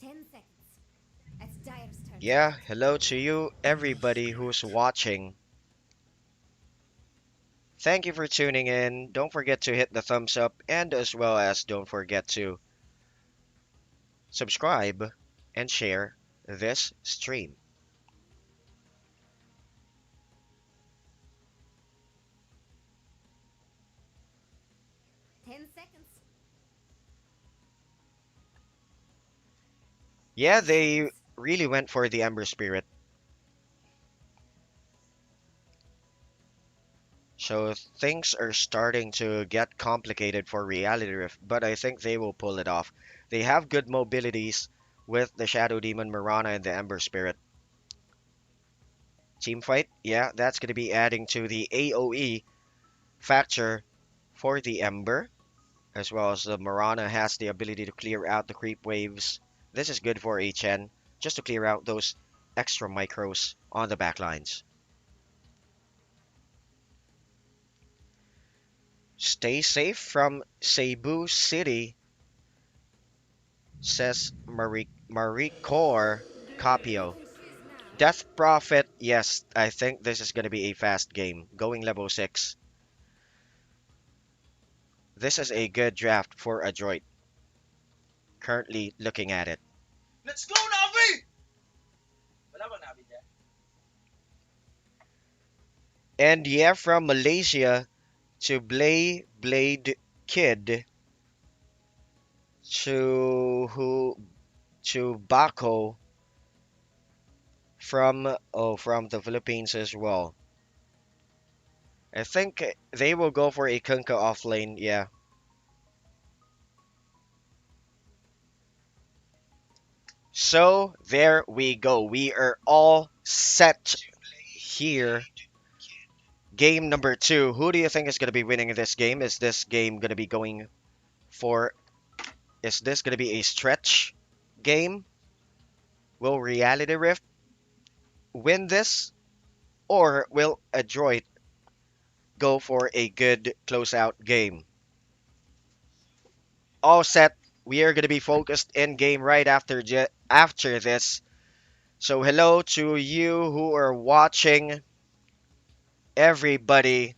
10 seconds. It's Dire's turn. Yeah, hello to you, everybody who's watching. Thank you for tuning in. Don't forget to hit the thumbs up, and as well as don't forget to subscribe and share this stream. Ten seconds. Yeah, they really went for the Ember Spirit. So things are starting to get complicated for Reality Rift, but I think they will pull it off. They have good mobilities with the Shadow Demon, Mirana, and the Ember Spirit. Team fight, yeah, that's going to be adding to the AoE factor for the Ember, as well as the Mirana has the ability to clear out the creep waves. This is good for HN, just to clear out those extra micros on the backlines. Stay safe from Cebu City, says Maricor Capio. Death Prophet, yes, I think this is going to be a fast game, going level 6. This is a good draft for ADROIT. Currently looking at it. Let's go, Navi! Wala bang Navi dyan? And yeah, from Malaysia to Blade Kid to Bako from the Philippines as well. I think they will go for a Kunkka off lane, yeah. So there we go. We are all set here. Game number 2. Who do you think is going to be winning this game? Is this game going to be going for is this going to be a stretch game? Will Reality Rift win this? Or will ADROIT go for a good closeout game? All set. We are going to be focused in game right after this. So hello to you who are watching. Everybody,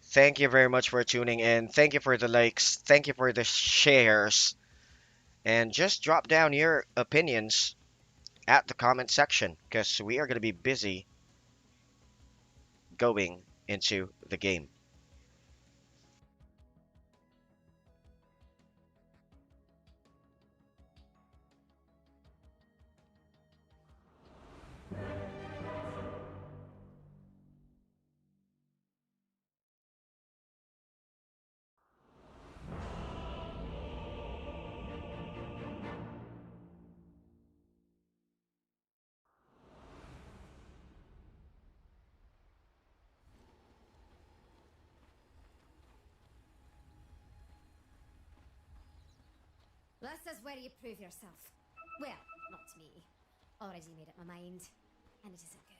thank you very much for tuning in. Thank you for the likes. Thank you for the shares. And just drop down your opinions at the comment section because we are going to be busy going into the game. This is where you prove yourself. Well, not me. Already made up my mind. And it isn't good.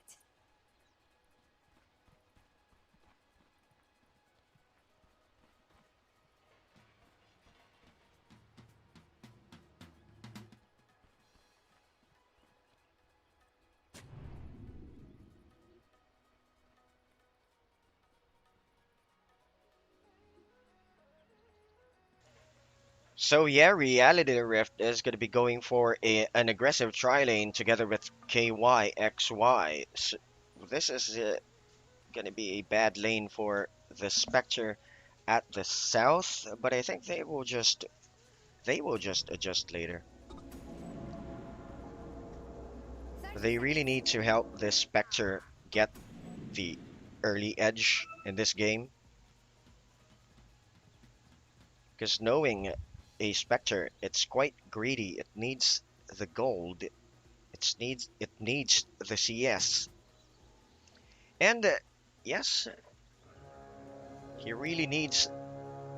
So yeah, Reality Rift is going to be going for an aggressive tri-lane together with KYXY. So this is going to be a bad lane for the Spectre at the south, but I think they will just adjust later. 30 They really seconds. need to help this Spectre get the early edge in this game. Because knowing a Spectre, it's quite greedy. It needs the gold. It needs the CS. And yes, he really needs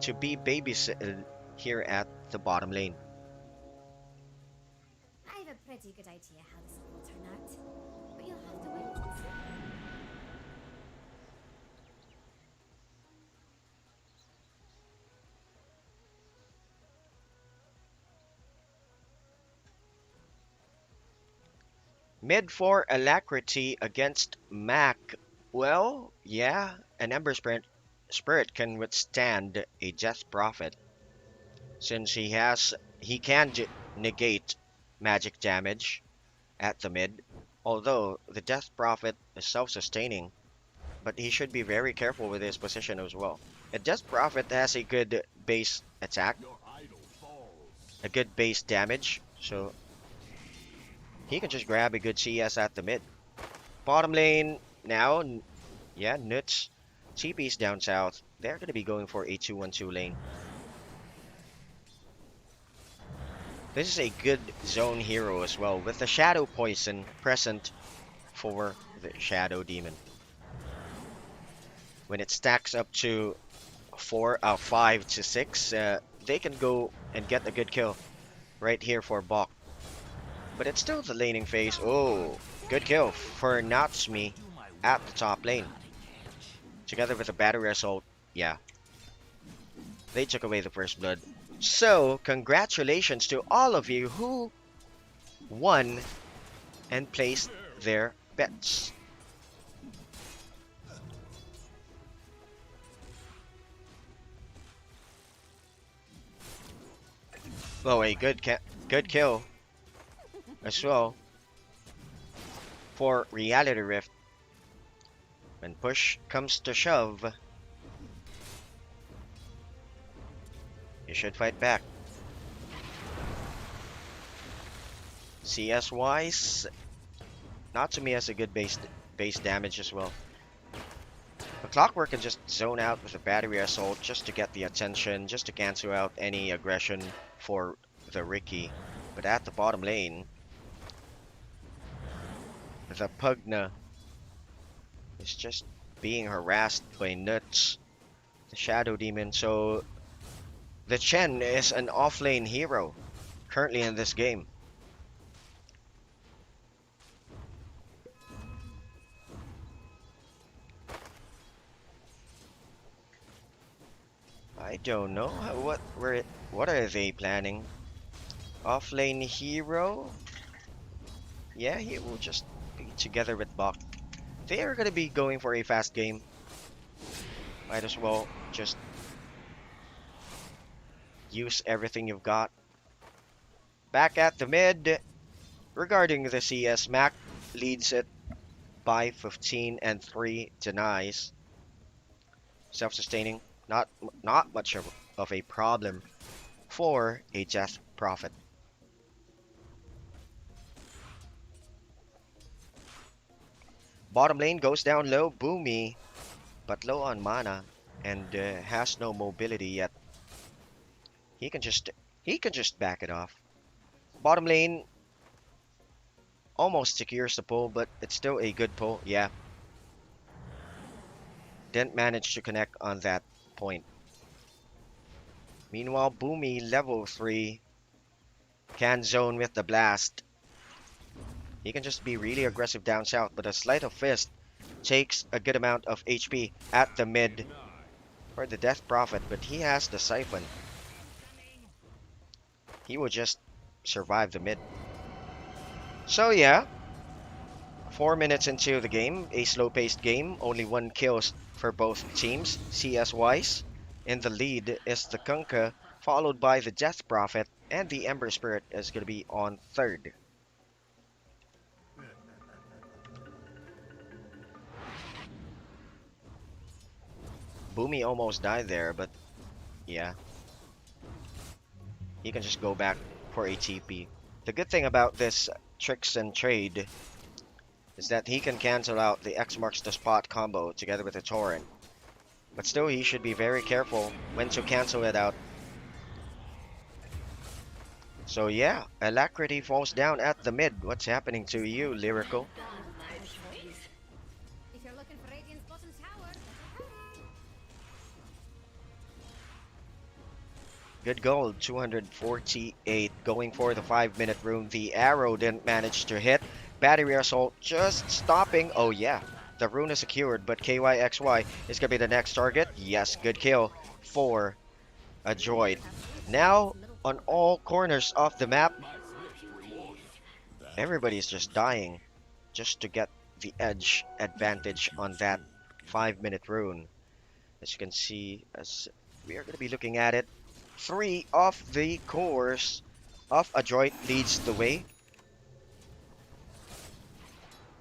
to be babysitted here at the bottom lane. I have a pretty good idea how this will turn out. But you'll have to wait and see. Mid for Alacrity against Mac. Well, yeah, an Ember Spirit can withstand a Death Prophet since he can negate magic damage at the mid. Although the Death Prophet is self-sustaining, but he should be very careful with his position as well. A Death Prophet has a good base attack, a good base damage, so he can just grab a good CS at the mid. Bottom lane now, yeah, Nuts. TP's down south. They're going to be going for a 2-1-2 lane. This is a good zone hero as well, with the Shadow Poison present for the Shadow Demon. When it stacks up to 5 to 6, they can go and get a good kill right here for Bok. But it's still the laning phase. Oh, good kill for Natsumi at the top lane. Together with a battery assault, yeah. They took away the first blood. So, congratulations to all of you who won and placed their bets. Oh, a good kill as well for Reality Rift. When push comes to shove, you should fight back. CS wise, Natsumi has a good base damage as well. The Clockwork can just zone out with a battery assault just to get the attention, just to cancel out any aggression for the Riki. But at the bottom lane, the Pugna is just being harassed by Nuts, the Shadow Demon. So the Chen is an off-lane hero currently in this game. I don't know what are they planning? Off-lane hero? Yeah, he will just be together with Bach. They are gonna be going for a fast game. Might as well just use everything you've got. Back at the mid. Regarding the CS, Mac leads it by 15 and 3 denies. Self-sustaining, not much of a problem for a Death Prophet. Bottom lane goes down low, Boomy, but low on mana and has no mobility yet. He can just back it off. Bottom lane almost secures the pull, but it's still a good pull. Yeah. Didn't manage to connect on that point. Meanwhile, Boomy level 3 can zone with the blast. He can just be really aggressive down south, but a Sleight of Fist takes a good amount of HP at the mid for the Death Prophet, but he has the Siphon. He will just survive the mid. So yeah, 4 minutes into the game, a slow-paced game, only 1 kills for both teams, CS-wise. In the lead is the Kunkka, followed by the Death Prophet, and the Ember Spirit is going to be on third. Boomy almost died there, but yeah. He can just go back for a TP. The good thing about this Tricks and Trade is that he can cancel out the X marks the spot combo together with the Torrent. But still, he should be very careful when to cancel it out. So yeah, Alacrity falls down at the mid. What's happening to you, Lyrical? If you're looking for Radiant's bottom tower, Good gold, 248, going for the 5-minute rune. The arrow didn't manage to hit. Battery assault just stopping. Oh yeah, the rune is secured, but KYXY is gonna be the next target. Yes, good kill for ADROIT. Now, on all corners of the map, everybody's just dying just to get the edge advantage on that 5-minute rune. As you can see, as we are gonna be looking at it, 3 of the cores of ADROIT leads the way.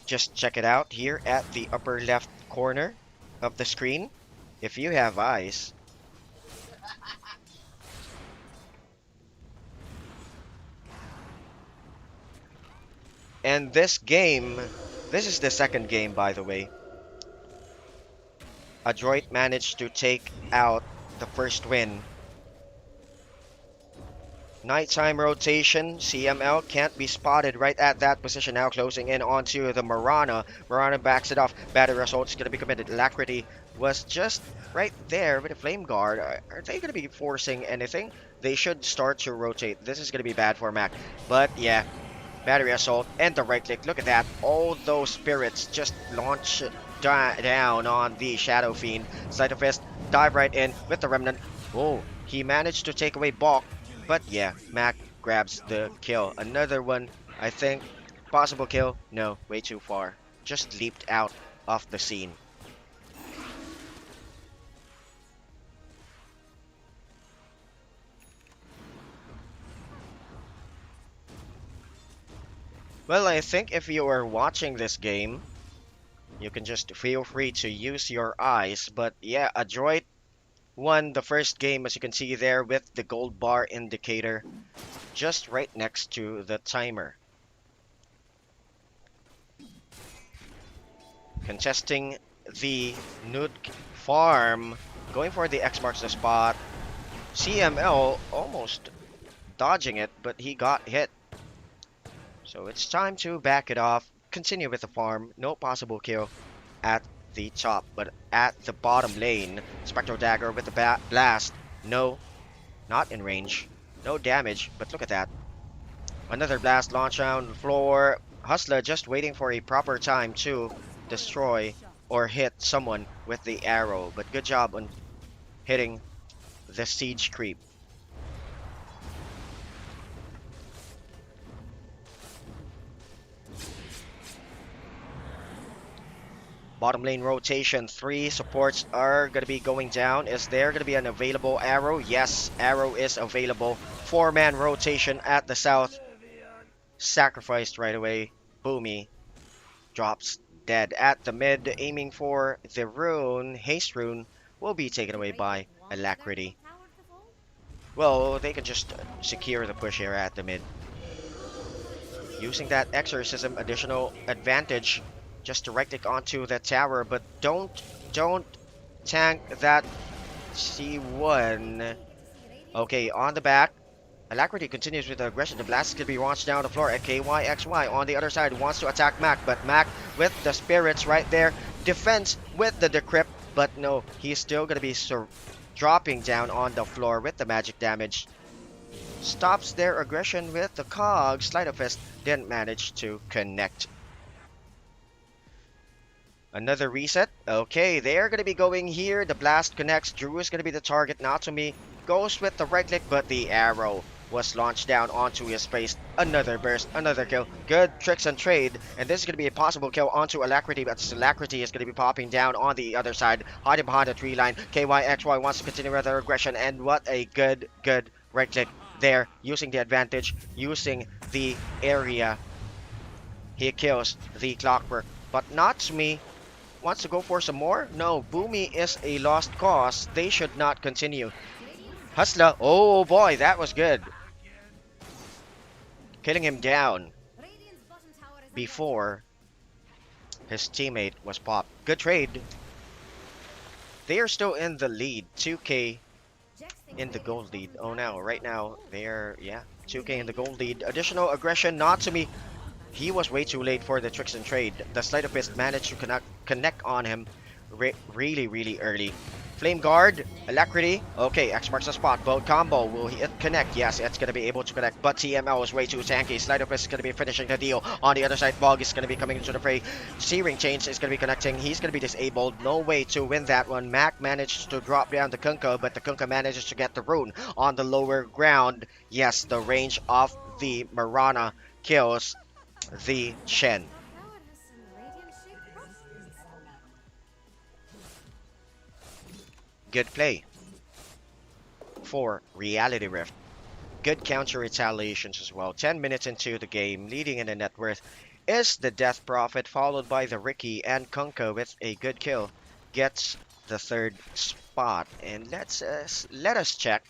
Just check it out here at the upper left corner of the screen, if you have eyes. And this game, this is the second game, by the way. ADROIT managed to take out the first win. Nighttime rotation, CML can't be spotted right at that position now, closing in onto the Mirana. Mirana backs it off. Battery assault is going to be committed. Alacrity was just right there with a Flame Guard. Are they going to be forcing anything? They should start to rotate. This is going to be bad for Mac. But yeah, battery assault and the right click. Look at that. All those spirits just launch down on the Shadow Fiend. Sleight of Fist, dive right in with the Remnant. Oh, he managed to take away Balk. But yeah, Mac grabs the kill. Another one, I think. Possible kill? No, way too far. Just leaped out of the scene. Well, I think if you are watching this game, You can just feel free to use your eyes. But yeah, ADROIT won the first game, as you can see there, with the gold bar indicator just right next to the timer. Contesting the nuke farm, going for the X marks the spot. CML almost dodging it, but he got hit. So it's time to back it off, continue with the farm. No possible kill at the top, but at the bottom lane, Spectral Dagger with the blast. No, not in range. No damage, but look at that. Another blast launch on the floor. Hustler just waiting for a proper time to destroy or hit someone with the arrow, but good job on hitting the siege creep. Bottom lane rotation, 3 supports are going to be going down. Is there going to be an available arrow? Yes, arrow is available. 4-man rotation at the south. Sacrificed right away. Boomy drops dead at the mid, aiming for the rune. Haste rune will be taken away by Alacrity. Well, they can just secure the push here at the mid. Using that exorcism additional advantage just to right click onto the tower, but don't tank that C1. Okay, on the back. Alacrity continues with the aggression. The blast is going to be launched down the floor at KYXY. On the other side, wants to attack Mac, but Mac with the spirits right there. Defense with the decrypt, but no, he's still going to be dropping down on the floor with the magic damage. Stops their aggression with the cog. Sleight of Fist didn't manage to connect. Another reset. Okay, they're going to be going here. The blast connects. Drew is going to be the target. Natsumi goes with the right click, but the arrow was launched down onto his face. Another burst, another kill. Good tricks and trade. And this is going to be a possible kill onto Alacrity, but Alacrity is going to be popping down on the other side, hiding behind the tree line. KYXY wants to continue with their aggression, and what a good right click there, using the advantage, using the area. He kills the Clockwork, but Natsumi wants to go for some more? No, Boomy is a lost cause. They should not continue. Hustler, oh boy, that was good. Killing him down before his teammate was popped. Good trade. They are still in the lead. 2K in the gold lead. Oh no, right now they're, yeah, 2K in the gold lead. Additional aggression, Natsumi. He was way too late for the tricks and trade. The Sleight of Fist managed to connect on him really early. Flame Guard, Alacrity. Okay, X marks the spot. Boat combo. Will it connect? Yes, it's going to be able to connect. But TML is way too tanky. Sleight of Fist is going to be finishing the deal. On the other side, Bog is going to be coming into the fray. Searing Chains is going to be connecting. He's going to be disabled. No way to win that one. Mac managed to drop down the Kunkka, but the Kunkka manages to get the rune on the lower ground. Yes, the range of the Marana kills the Shen. Good play for Reality Rift. Good counter retaliations as well. 10 minutes into the game, leading in the net worth is the Death Prophet, followed by the Ricky, and Kunkka with a good kill gets the 3rd spot. And let us check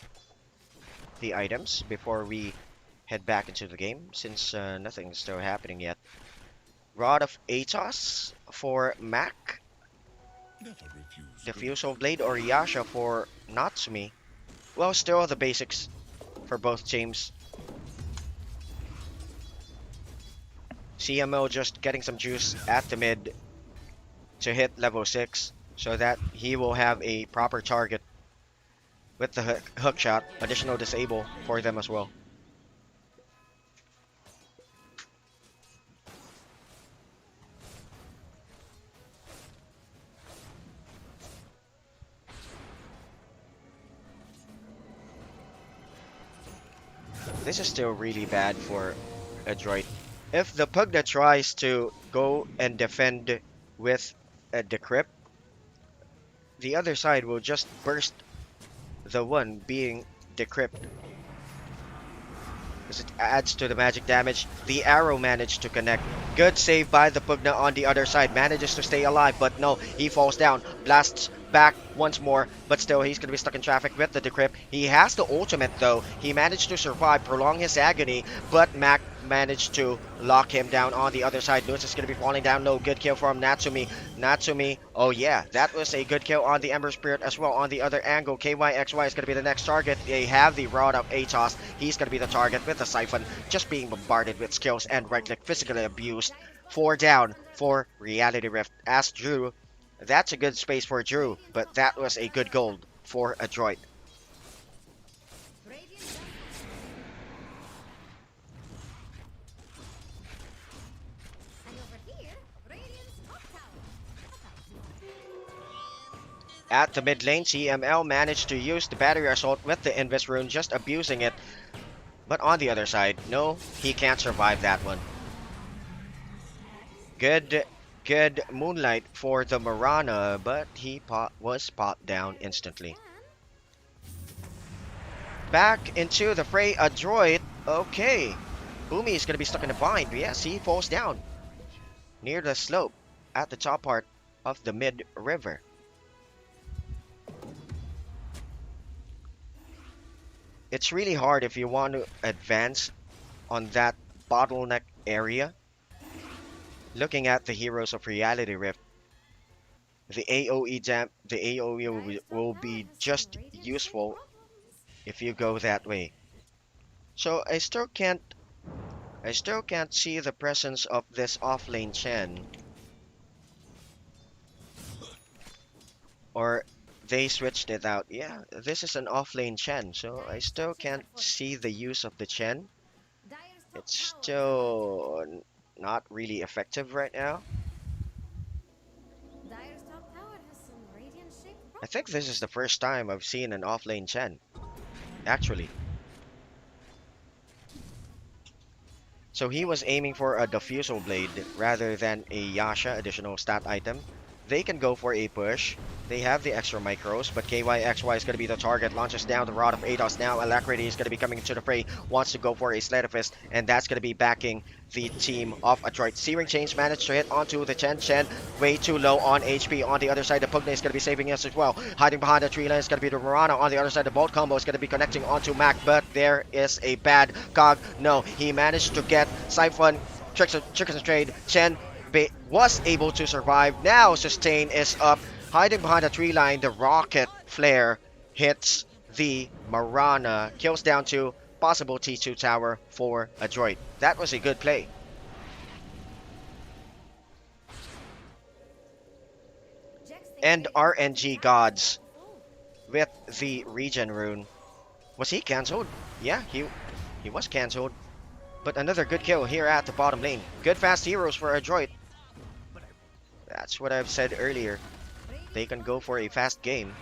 the items before we head back into the game, since nothing's still happening yet. Rod of Atos for Mac. Diffusal Blade or Yasha for Natsumi. Well, still the basics for both teams. CMO just getting some juice at the mid to hit level 6 so that he will have a proper target with the hook shot. Additional disable for them as well. This is still really bad for ADROIT. If the Pugna tries to go and defend with a decrypt, the other side will just burst the one being decrypt. as it adds to the magic damage. The arrow managed to connect. Good save by the Pugna on the other side. Manages to stay alive, but no, he falls down. Blasts back once more, but still he's going to be stuck in traffic with the decrypt. He has the ultimate though. He managed to survive, prolong his agony, but Mac managed to lock him down on the other side. Lutz is going to be falling down low. Good kill from Natsumi. Natsumi, oh yeah, that was a good kill on the Ember Spirit as well. On the other angle, KYXY is going to be the next target. They have the Rod of Atos. He's going to be the target with the Siphon, just being bombarded with skills and right-click, physically abused. 4 down for Reality Rift. As Drew, that's a good space for Drew, but that was a good gold for ADROIT. At the mid lane, CML managed to use the battery assault with the Invis rune, just abusing it. But on the other side, no, he can't survive that one. Good Moonlight for the Marana, but he was popped down instantly. Back into the fray, ADROIT. Okay. Boomy is going to be stuck in a bind. Yes, he falls down near the slope at the top part of the mid river. It's really hard if you want to advance on that bottleneck area. Looking at the heroes of Reality Rift, the AoE will be just useful if you go that way. So I still can't see the presence of this offlane Chen. Or they switched it out. Yeah, this is an offlane Chen, so I still can't see the use of the Chen. It's still not really effective right now. I think this is the first time I've seen an offlane Chen, actually. So he was aiming for a Diffusal Blade rather than a Yasha additional stat item. They can go for a push. They have the extra micros, but KYXY is going to be the target. Launches down the Rod of Atos now. Alacrity is going to be coming into the fray. Wants to go for a Sleight of Fist, and that's going to be backing the team of ADROIT. Searing Chains managed to hit onto the Chen. Chen way too low on HP. On the other side, the Pugna is going to be saving us as well. Hiding behind the tree line is going to be the Marana. On the other side, the Bolt combo is going to be connecting onto Mac, but there is a bad cog. No, he managed to get Siphon, Tricks and Trade. Chen was able to survive. Now Sustain is up. Hiding behind the tree line, the Rocket Flare hits the Marana. Kills down to possible T2 tower for ADROIT. That was a good play. And RNG Gods with the regen rune. Was he cancelled? Yeah, he was cancelled. But another good kill here at the bottom lane. Good fast heroes for ADROIT. That's what I've said earlier. They can go for a fast game.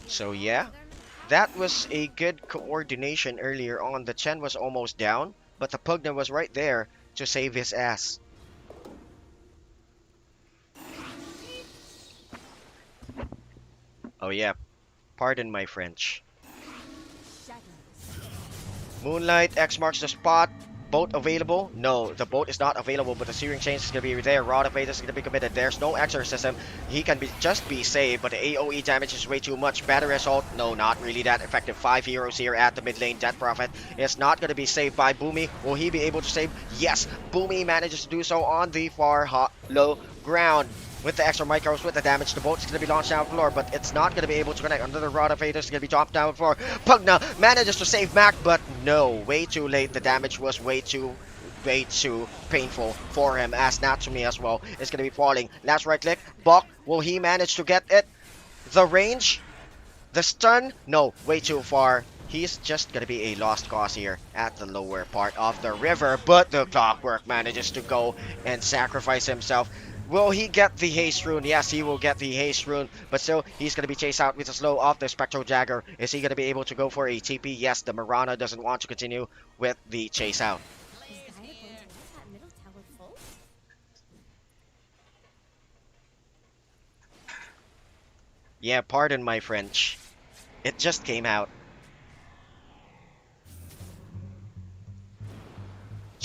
So yeah, that was a good coordination earlier on. The Chen was almost down, but the Pugna was right there to save his ass. Oh yeah, pardon my French. Moonlight, X marks the spot. Boat available? No, the boat is not available, but the Searing Chains is going to be there. Rod of Atos is going to be committed. There's no exorcism. He can just be saved, but the AoE damage is way too much. Battery Assault? No, not really that effective. 5 heroes here at the mid lane. Death Prophet is not going to be saved by Boomy. Will he be able to save? Yes, Boomy manages to do so on the far low ground. With the extra micros, with the damage, the boat's going to be launched down the floor, but it's not going to be able to connect. Another Rod of Atos is going to be dropped down the floor. Pugna manages to save Mac, but no, way too late. The damage was way too painful for him, as Natsumi as well is going to be falling. Last right click, Bok, will he manage to get it? The range? The stun? No, way too far. He's just going to be a lost cause here at the lower part of the river, but the Clockwork manages to go and sacrifice himself. Will he get the haste rune? Yes, he will get the haste rune, but still, he's going to be chased out with the slow of the Spectral Dagger. Is he going to be able to go for a TP? Yes, the Marana doesn't want to continue with the chase out. Yeah, pardon my French. It just came out.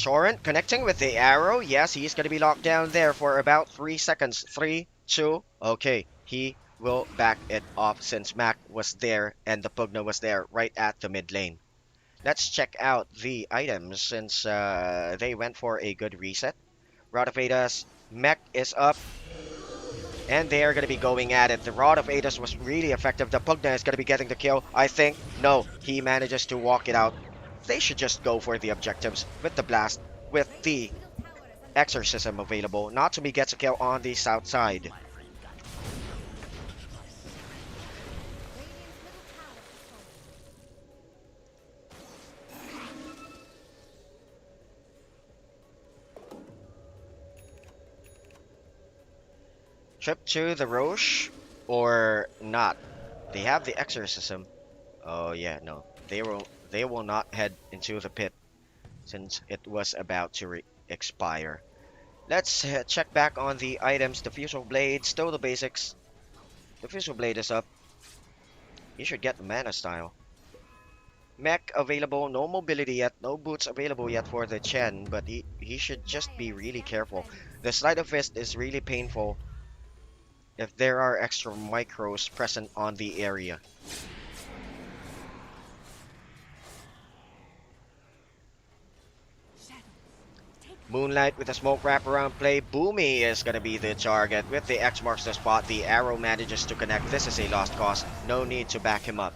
Torrent connecting with the arrow. Yes, he's going to be locked down there for about 3 seconds. 3, 2. Okay, he will back it off since Mac was there and the Pugna was there right at the mid lane. Let's check out the items since they went for a good reset. Rod of Adas, Mech is up, and they are going to be going at it. The Rod of Adas was really effective. The Pugna is going to be getting the kill, I think. No, he manages to walk it out. They should just go for the objectives with the blast, with the exorcism available. Natsumi gets a kill on the south side. Trip to the Roche or not? They have the exorcism. Oh yeah, no. They will not head into the pit since it was about to expire. Let's check back on the items. The Fusel Blade, still the basics. The Fusel Blade is up. You should get the Mana Style. Mech available, no mobility yet, no boots available yet for the Chen, but he should just be really careful. The Sleight of Fist is really painful if there are extra micros present on the area. Moonlight with a smoke wraparound play. Boomy is going to be the target. With the X marks the spot, the arrow manages to connect. This is a lost cause. No need to back him up.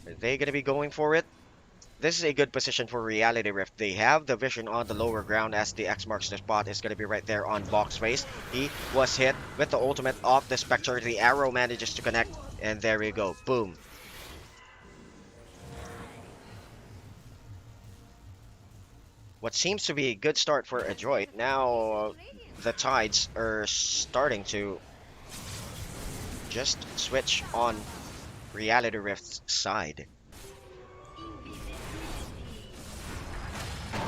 Are they going to be going for it? This is a good position for Reality Rift. They have the vision on the lower ground as the X marks the spot is going to be right there on Box Face. He was hit with the ultimate of the Spectre. The arrow manages to connect, and there we go. Boom. What seems to be a good start for ADROIT. Now the tides are starting to just switch on Reality Rift's side.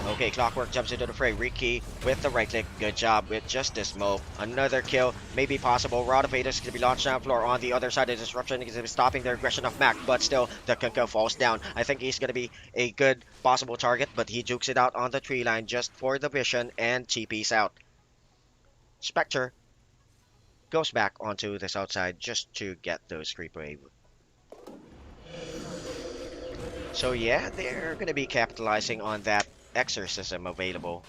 Okay, Clockwork jumps into the fray. Ricky with the right click. Good job with just this smoke. Another kill may be possible. Rod of Adas is going to be launched down floor. On the other side, the disruption is going to be stopping the aggression of Mac, but still, the Kunkka falls down. I think he's going to be a good possible target, but he jukes it out on the tree line just for the vision and TP's out. Spectre goes back onto the south side just to get those creep wave. So yeah, they're going to be capitalizing on that exorcism available.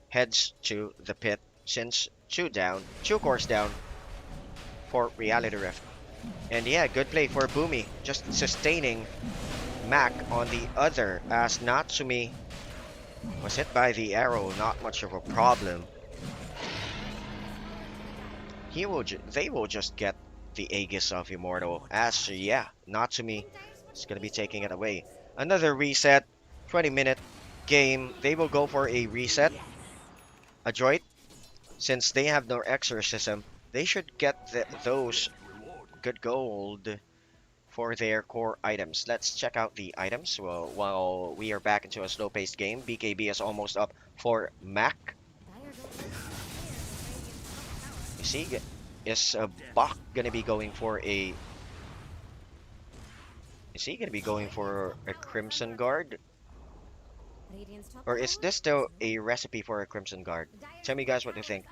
Heads to the pit since 2 cores down for Reality Rift. And yeah, good play for Boomy, just sustaining Mac on the other as Natsumi was hit by the arrow. Not much of a problem. They will just get the Aegis of Immortal as yeah, Natsumi is gonna be taking it away. Another reset, 20-minute game. They will go for a reset. ADROIT, since they have no exorcism, they should get those good gold for their core items. Let's check out the items while we are back into a slow-paced game. BKB is almost up for Mac. You see, is Bach gonna be going for a? Is he gonna be going for a Crimson Guard? Or is this still a recipe for a Crimson Guard? Tell me guys what you think.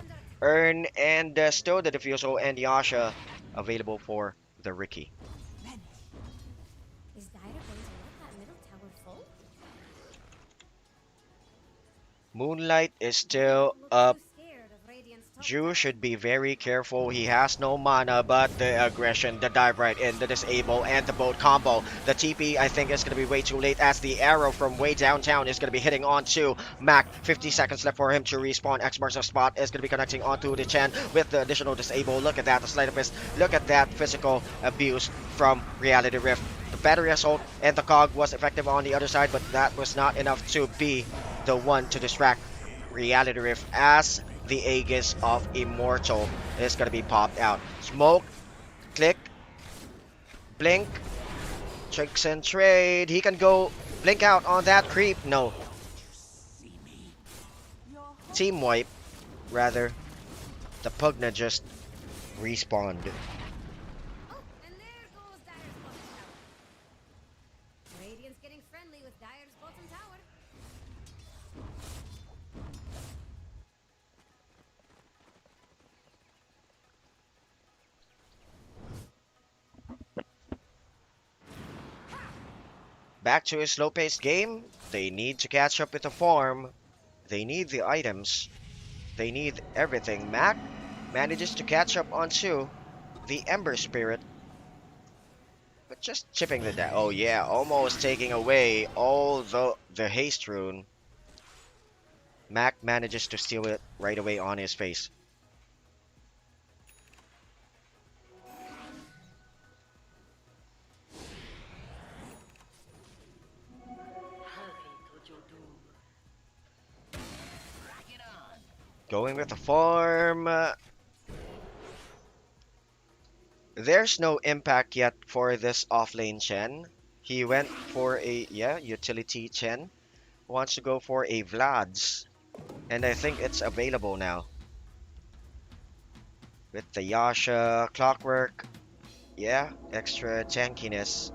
Earn and still the Diffusal and Yasha available for the Ricky. Is Dire going to let that middle tower fall? Moonlight is still up. Ju should be very careful. He has no mana, but the aggression, the dive right in, the disable, and the boat combo. The TP, I think, is going to be way too late as the arrow from way downtown is going to be hitting onto Mac. 50 seconds left for him to respawn. X marks the spot is going to be connecting onto the Chen with the additional disable. Look at that, the Sleight of Fist. Look at that physical abuse from Reality Rift. The battery assault and the cog was effective on the other side, but that was not enough to be the one to distract Reality Rift as the Aegis of Immortal is going to be popped out. Smoke, click, blink, tricks and trade. He can go blink out on that creep. No. Team wipe, rather. The Pugna just respawned. Oh, and there goes Dire's bottom tower. back to a slow-paced game. They need to catch up with the farm. They need the items. They need everything. Mac manages to catch up onto the Ember Spirit. But just chipping the deck. Oh yeah, almost taking away all the haste rune. Mac manages to steal it right away on his face. Going with the farm. There's no impact yet for this offlane Chen. He went for a, utility Chen. Wants to go for a Vlad's. And I think it's available now. With the Yasha, Clockwork. Yeah, extra tankiness.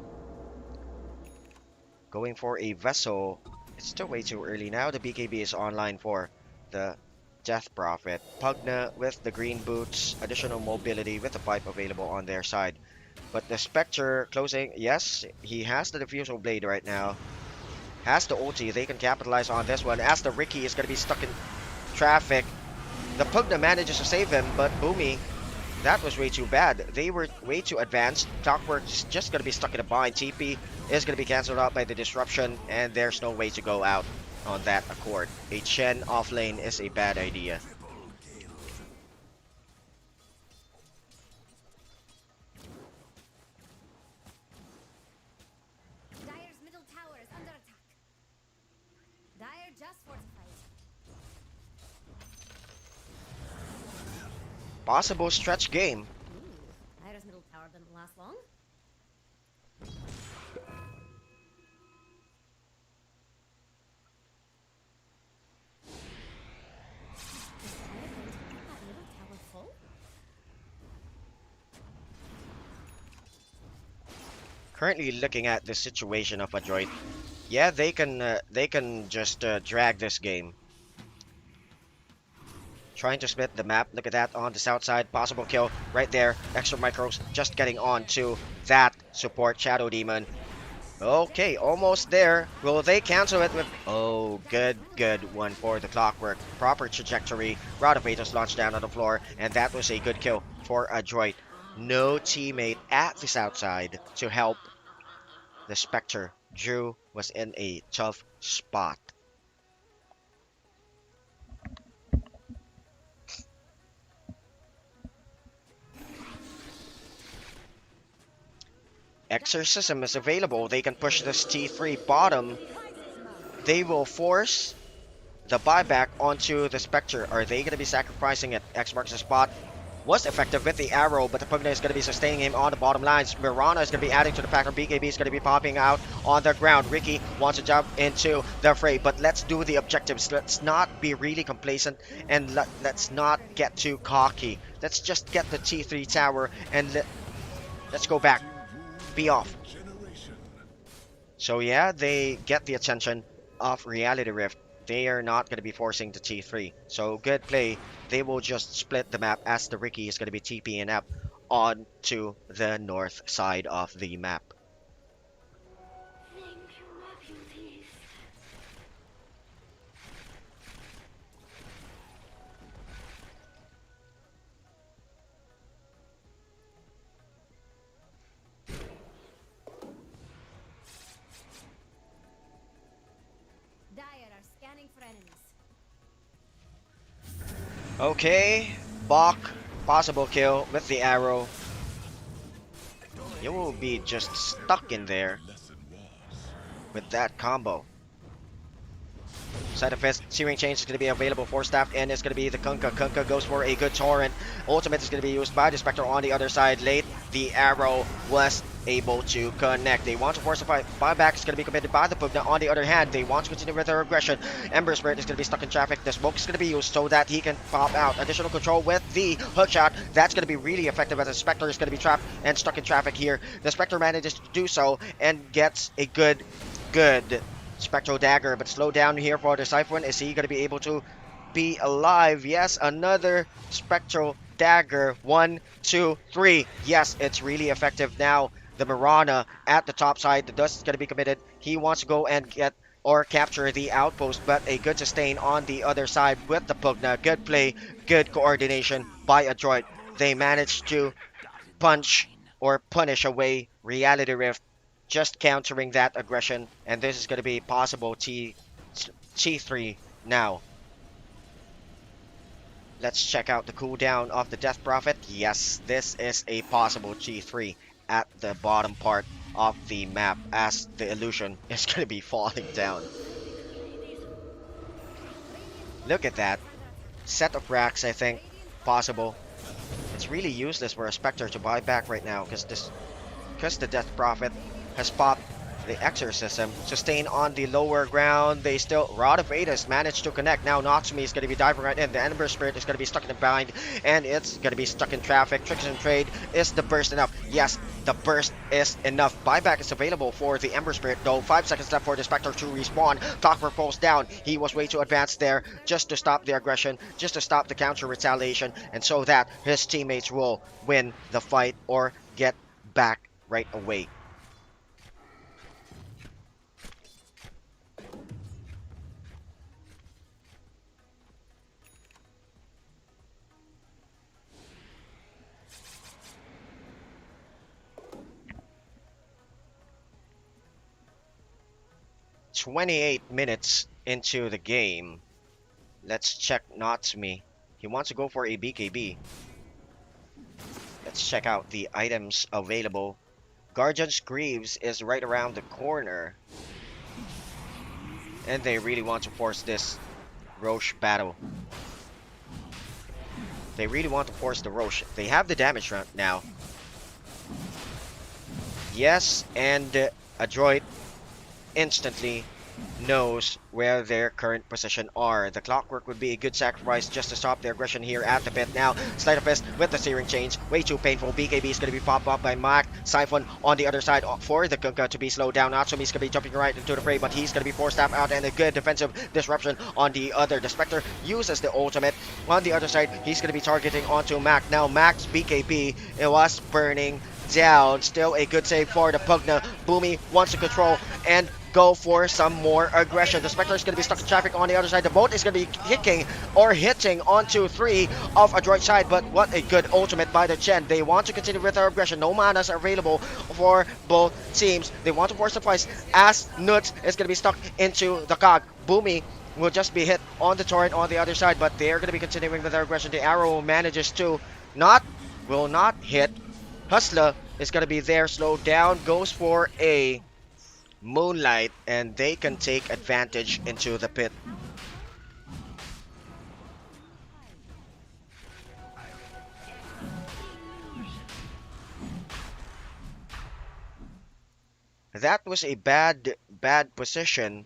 Going for a Vessel. It's still way too early now. The BKB is online for the Death Prophet. Pugna with the green boots. Additional mobility with the pipe available on their side. But the Spectre closing. Yes, he has the Diffusal Blade right now. Has the ulti. They can capitalize on this one. As the Ricky is going to be stuck in traffic. The Pugna manages to save him. But Boomy, that was way too bad. They were way too advanced. Clockwork's just going to be stuck in a bind. TP is going to be cancelled out by the disruption. And there's no way to go out on that accord. A Chen offlane is a bad idea. Dire's middle tower is under attack. Dire just fortified. Possible stretch game. Dire's middle tower didn't last long. Currently looking at the situation of ADROIT. Yeah, they can just drag this game. Trying to split the map. Look at that on the south side. Possible kill right there. Extra micros just getting on to that support Shadow Demon. Okay, almost there. Will they cancel it with... Oh, good one for the Clockwork. Proper trajectory. Route of Aegis launched down on the floor. And that was a good kill for ADROIT. No teammate at the south side to help the Spectre. Drew was in a tough spot. Exorcism is available. They can push this T3 bottom. They will force the buyback onto the Spectre. Are they going to be sacrificing it? X marks the spot. Was effective with the arrow, but the Pugna is going to be sustaining him on the bottom lines. Mirana is going to be adding to the pack. BKB is going to be popping out on the ground. Ricky wants to jump into the fray, but let's do the objectives. Let's not be really complacent, and let's not get too cocky. Let's just get the T3 tower, and let's go back. Be off. So yeah, they get the attention of Reality Rift. They are not going to be forcing the T3. So good play. They will just split the map as the Ricky is going to be TPing up onto the north side of the map. Okay, Bach, possible kill with the arrow. You will be just stuck in there with that combo. Side effect, Searing Change is going to be available for staff, and it's going to be the Kunkka. Kunkka goes for a good torrent. Ultimate is going to be used by the Spectre on the other side. Late, the arrow was able to connect. They want to force a fight. Buyback is going to be committed by the Pugna. On the other hand, they want to continue with their aggression. Ember Spirit is going to be stuck in traffic. The smoke is going to be used so that he can pop out. Additional control with the hookshot. That's going to be really effective as the Spectre is going to be trapped and stuck in traffic here. The Spectre manages to do so and gets a good Spectral Dagger, but slow down here for the Siphon. Is he going to be able to be alive? Yes, another Spectral Dagger. 1, 2, 3. Yes, it's really effective now. the Mirana at the top side. The dust is going to be committed. He wants to go and get or capture the outpost, but a good sustain on the other side with the Pugna. Good play, good coordination by ADROIT. They managed to punch or punish away Reality Rift, just countering that aggression, and this is going to be possible T3 now. Let's check out the cooldown of the Death Prophet. Yes, this is a possible T3 at the bottom part of the map as the illusion is going to be falling down. Look at that. Set of racks, I think, possible. It's really useless for a Spectre to buy back right now because the Death Prophet has popped the Exorcism. Sustain on the lower ground. They still... Rod of Adas managed to connect. Now Natsumi is going to be diving right in. The Ember Spirit is going to be stuck in the bind. And it's going to be stuck in traffic. Tricks and Trade. Is the burst enough? Yes, the burst is enough. Buyback is available for the Ember Spirit though. 5 seconds left for the Spectre to respawn. Clockwork falls down. He was way too advanced there just to stop the aggression. Just to stop the counter retaliation. And so that his teammates will win the fight or get back right away. "28 minutes into the game. Let's check Natsumi. He wants to go for a BKB. Let's check out the items available. Guardian's Greaves is right around the corner. And they really want to force this Roche battle. They really want to force the Roche. They have the damage round now. Yes, and ADROIT instantly knows where their current position are. The Clockwork would be a good sacrifice just to stop the aggression here at the pit. Now, Sleight of Fist with the Searing Chains. Way too painful. BKB is going to be popped up by Mac. Siphon on the other side for the Kunkka to be slowed down. Natsumi's going to be jumping right into the fray, but he's going to be forced out, and a good defensive disruption on the other. The Spectre uses the ultimate. On the other side, he's going to be targeting onto Mac. Now, Mac's BKB, it was burning down. Still a good save for the Pugna. Boomy wants to control and go for some more aggression. The Spectre is going to be stuck in traffic on the other side. The boat is going to be hitting onto 3 of ADROIT's side, but what a good ultimate by the Chen. They want to continue with their aggression. No manas are available for both teams. They want to force the fight as Nuts is going to be stuck into the cog. Boomy will just be hit on the torrent on the other side, but they're going to be continuing with their aggression. The arrow manages to will not hit. Hustler is going to be there, slowed down, goes for a Moonlight, and they can take advantage into the pit. That was a bad position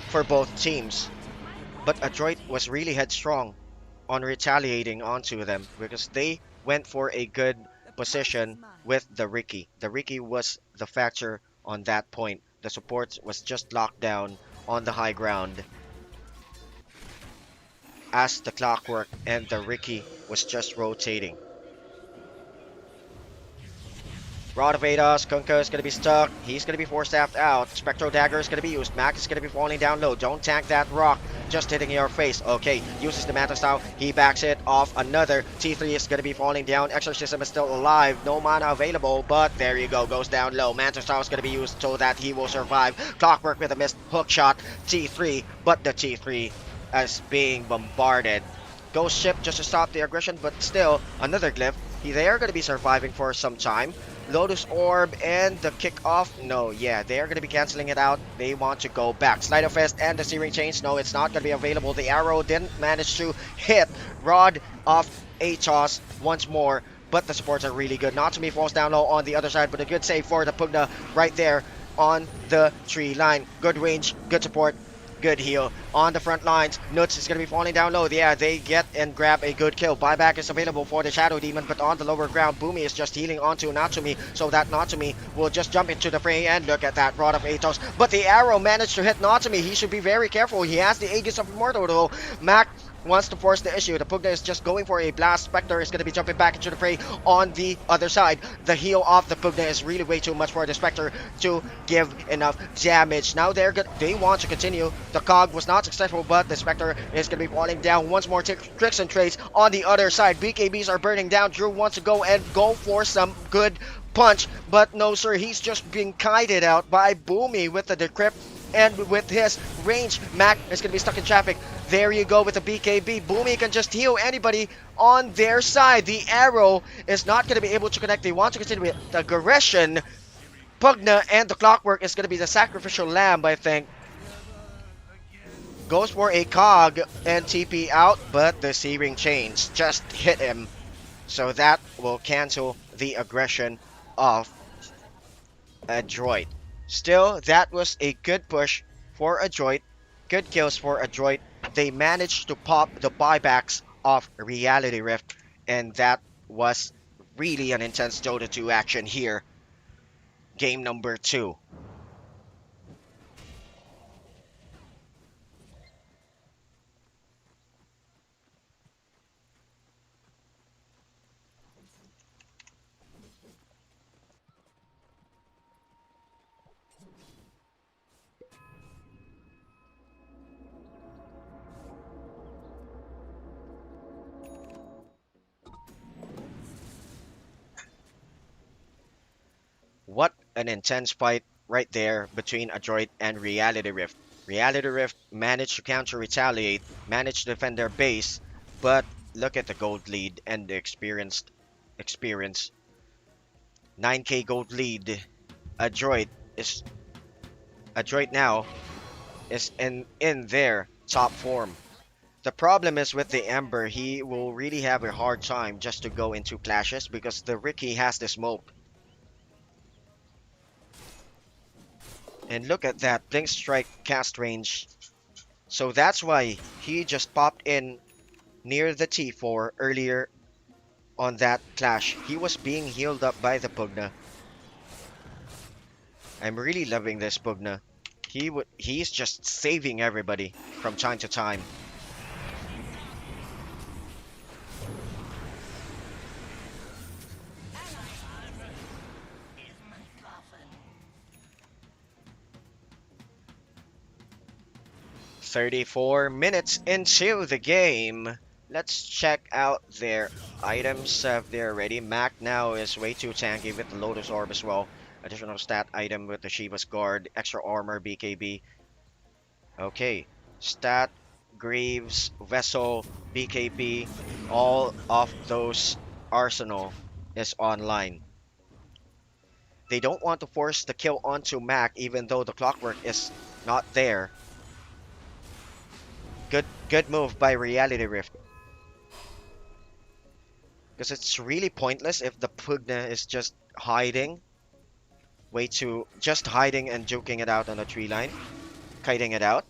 for both teams, but ADROIT was really headstrong on retaliating onto them because they went for a good position with the Riki. The Riki was the factor on that point. The support was just locked down on the high ground as the Clockwork and the Riki was just rotating. Rod of Adas, Kunkka is going to be stuck. He's going to be forced out. Spectral Dagger is going to be used. Mac is going to be falling down low. Don't tank that rock. Just hitting your face. Okay, uses the Manta Style. He backs it off. Another T3 is going to be falling down. Exorcism is still alive. No mana available, but there you go. Goes down low. Manta Style is going to be used so that he will survive. Clockwork with a missed hook shot. T3, but the T3 is being bombarded. Ghost Ship just to stop the aggression, but still another glyph. They are going to be surviving for some time. Lotus Orb and the kickoff. No, yeah, they are going to be canceling it out. They want to go back. Sleight of Fist and the Searing Chains. No, it's not going to be available. The arrow didn't manage to hit Rod of Atos once more, but the supports are really good. Natsumi falls down low on the other side, but a good save for the Pugna right there on the tree line. Good range, good support, good heal. On the front lines, Nuts is going to be falling down low. Yeah, they get and grab a good kill. Buyback is available for the Shadow Demon, but on the lower ground, Boomy is just healing onto Natsumi, so that Natsumi will just jump into the fray, and look at that, Rod of Atos. But the arrow managed to hit Natsumi. He should be very careful. He has the Aegis of Immortal though. Mac wants to force the issue. The Pugna is just going for a blast. Spectre is going to be jumping back into the fray on the other side. The heal off the Pugna is really way too much for the Spectre to give enough damage. Now they want to continue. The Cog was not successful, but the Spectre is going to be falling down. Once more tricks and trades on the other side. BKBs are burning down. Drew wants to go and go for some good punch, but no sir, he's just being kited out by Boomy with the decrypt. And with his range, Mac is going to be stuck in traffic. There you go with the BKB. Boomy can just heal anybody on their side. The arrow is not going to be able to connect. They want to continue with the aggression. Pugna and the Clockwork is going to be the sacrificial lamb, I think. Goes for a cog and TP out, but the C-Ring chains just hit him. So that will cancel the aggression of ADROIT. Still, that was a good push for ADROIT. Good kills for ADROIT. They managed to pop the buybacks of Reality Rift, and that was really an intense Dota 2 action here. Game number 2. What an intense fight right there between ADROIT and Reality Rift. Reality Rift managed to counter-retaliate, managed to defend their base, but look at the gold lead and the experience. 9k gold lead. ADROIT now is in their top form. The problem is with the Ember, he will really have a hard time just to go into clashes because the Ricky has the smoke. And look at that, Blink Strike cast range. So that's why he just popped in near the T4 earlier on that clash. He was being healed up by the Pugna. I'm really loving this Pugna. He's just saving everybody from time to time. "34 minutes into the game. Let's check out their items if they're ready. Mac now is way too tanky with the Lotus Orb as well. Additional stat item with the Shiva's Guard, extra armor, BKB. Okay, stat, Greaves, Vessel, BKB, all of those arsenal is online. They don't want to force the kill onto Mac even though the Clockwork is not there. Good move by Reality Rift. Because it's really pointless if the Pugna is just hiding. Just hiding and juking it out on the tree line. Kiting it out.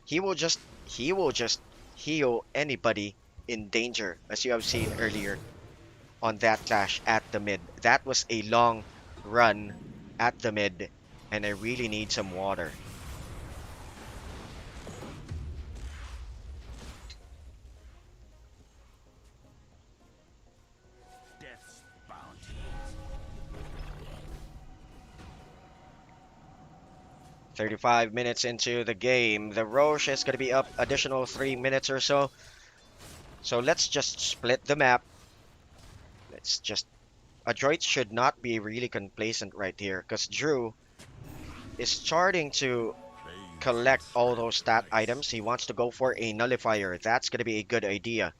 He will just heal anybody in danger, as you have seen earlier on that clash at the mid. That was a long run at the mid, and I really need some water. Death's bounty. 35 minutes into the game. The Roche is going to be up additional 3 minutes or so. So let's just split the map. ADROIT should not be really complacent right here, because Drew is starting to collect all those stat items. He wants to go for a nullifier. That's going to be a good idea.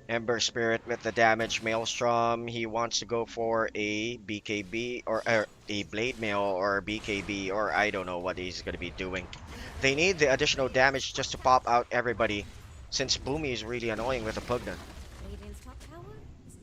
Ember Spirit with the damage, Maelstrom. He wants to go for a BKB or a Blade Mail or BKB, or I don't know what he's going to be doing. They need the additional damage just to pop out everybody, since Boomy is really annoying with the Pugna. Radiant's top tower is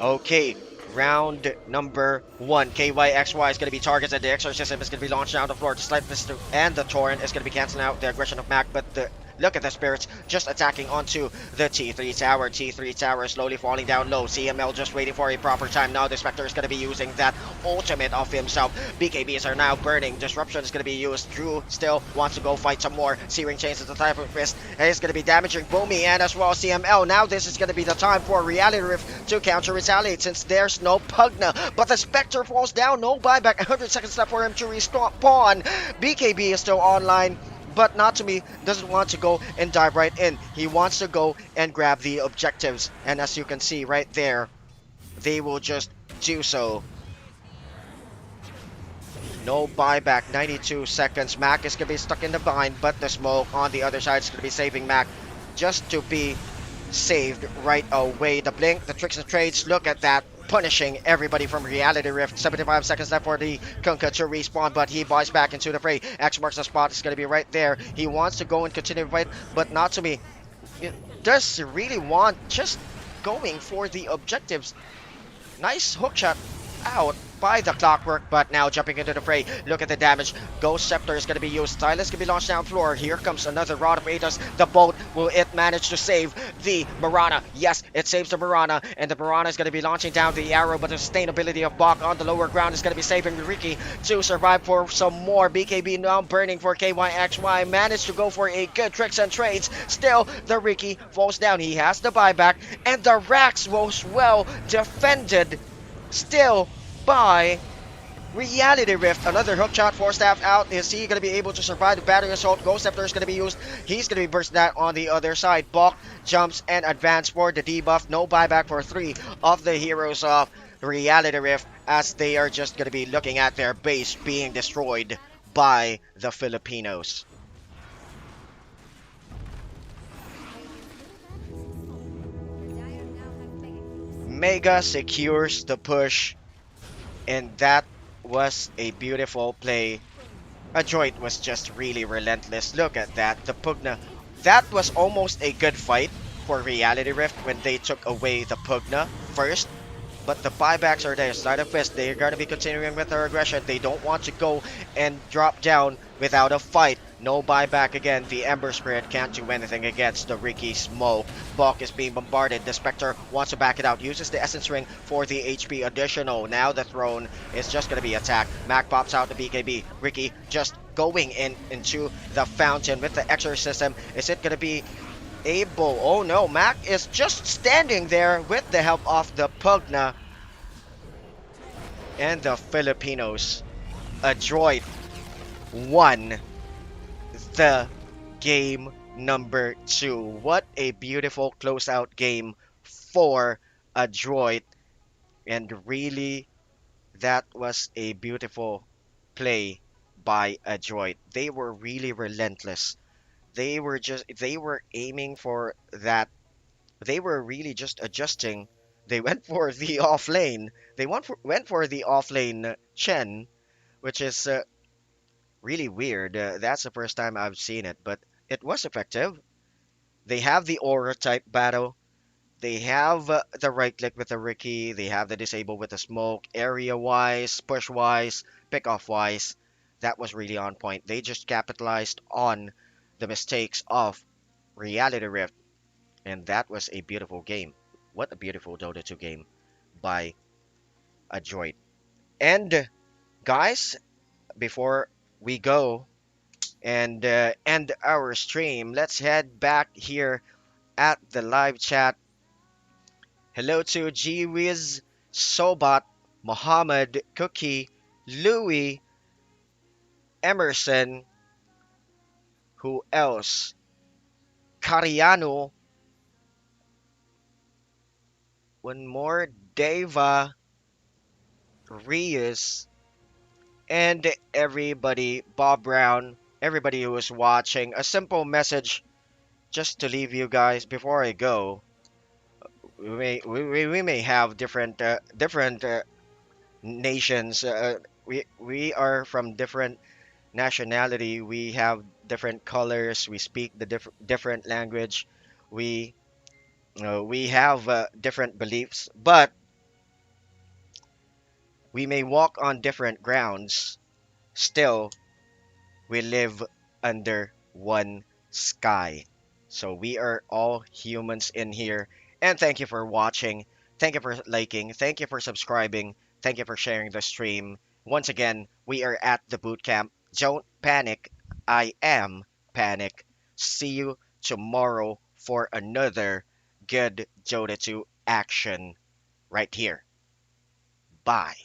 Okay, round number 1. KYXY is going to be targets, and the Exorcism is going to be launched down the floor. The Slight Fist and the Torrent is going to be canceling out the aggression of Mac, but the Look at the spirits just attacking onto the T3 tower. T3 tower slowly falling down low. CML just waiting for a proper time. Now the Spectre is going to be using that ultimate of himself. BKBs are now burning. Disruption is going to be used. Drew still wants to go fight some more. Searing Chains is the type of fist. And it's going to be damaging Boomy and as well CML. Now this is going to be the time for Reality Rift to counter retaliate since there's no Pugna. But the Spectre falls down. No buyback. 100 seconds left for him to respawn. BKB is still online. But Natsumi doesn't want to go and dive right in. He wants to go and grab the objectives. And as you can see right there, they will just do so. No buyback, 92 seconds. Mac is going to be stuck in the bind, but the smoke on the other side is going to be saving Mac just to be saved right away. The blink, the tricks and trades, look at that. Punishing everybody from Reality Rift. 75 seconds left for the Kunkka to respawn, but he buys back into the fray. X marks the spot. It's going to be right there. He wants to go and continue to fight, but Natsumi does really want just going for the objectives. Nice hook shot out by the Clockwork, but now jumping into the fray. Look at the damage. Ghost Scepter is going to be used. Silas can be launched down floor. Here comes another Rod of Atos. The boat, will it manage to save the Mirana? Yes, it saves the Mirana, and the Mirana is going to be launching down the arrow, but the sustainability of Bach on the lower ground is going to be saving Ricky to survive for some more. BKB now burning for KYXY. Managed to go for a good tricks and trades. Still, the Ricky falls down. He has the buyback, and the Rax was well defended. Still, by Reality Rift. Another hook shot, 4 staff out. Is he going to be able to survive the battery assault? Ghost Scepter is going to be used. He's going to be bursting that on the other side. Bach jumps and advance for the debuff. No buyback for 3 of the heroes of Reality Rift as they are just going to be looking at their base being destroyed by the Filipinos. Mega secures the push. And that was a beautiful play. ADROIT was just really relentless. Look at that. The Pugna. That was almost a good fight for Reality Rift when they took away the Pugna first. But the buybacks are there. Sleight of Fist. They're going to be continuing with their aggression. They don't want to go and drop down without a fight. No buyback again. The Ember Spirit can't do anything against the Ricky Smoke. Bach is being bombarded. The Spectre wants to back it out. Uses the Essence Ring for the HP additional. Now the Throne is just going to be attacked. Mac pops out the BKB. Ricky just going into the fountain with the Exorcism. Is it going to be able? Oh no, Mac is just standing there with the help of the Pugna. And the Filipinos. ADROIT won the game number 2. What a beautiful closeout game for ADROIT. And really, that was a beautiful play by ADROIT. They were really relentless. They were aiming for that. They were really just adjusting. They went for the off lane. They went for the off lane Chen, which is really weird. That's the first time I've seen it, but it was effective. They have the aura type battle. They have the right click with the Ricky. They have the disable with the smoke. Area wise, push wise, pick off wise. That was really on point. They just capitalized on the mistakes of Reality Rift. And that was a beautiful game. What a beautiful Dota 2 game by ADROIT. And guys, before we go and end our stream, let's head back here at the live chat. Hello to Gwiz, Sobat, Mohammed, Cookie, Louie, Emerson, who else? Cariano, one more, Deva, Rius, and everybody, Bob Brown, everybody who is watching. A simple message just to leave you guys before I go. We may have different nations. We are from different nationality. We have different colors. We speak the different language. We have different beliefs, but we may walk on different grounds. Still, we live under one sky. So we are all humans in here. And thank you for watching. Thank you for liking. Thank you for subscribing. Thank you for sharing the stream. Once again, we are at the boot camp. Don't panic. I am Panic. See you tomorrow for another good Dota 2 action right here. Bye.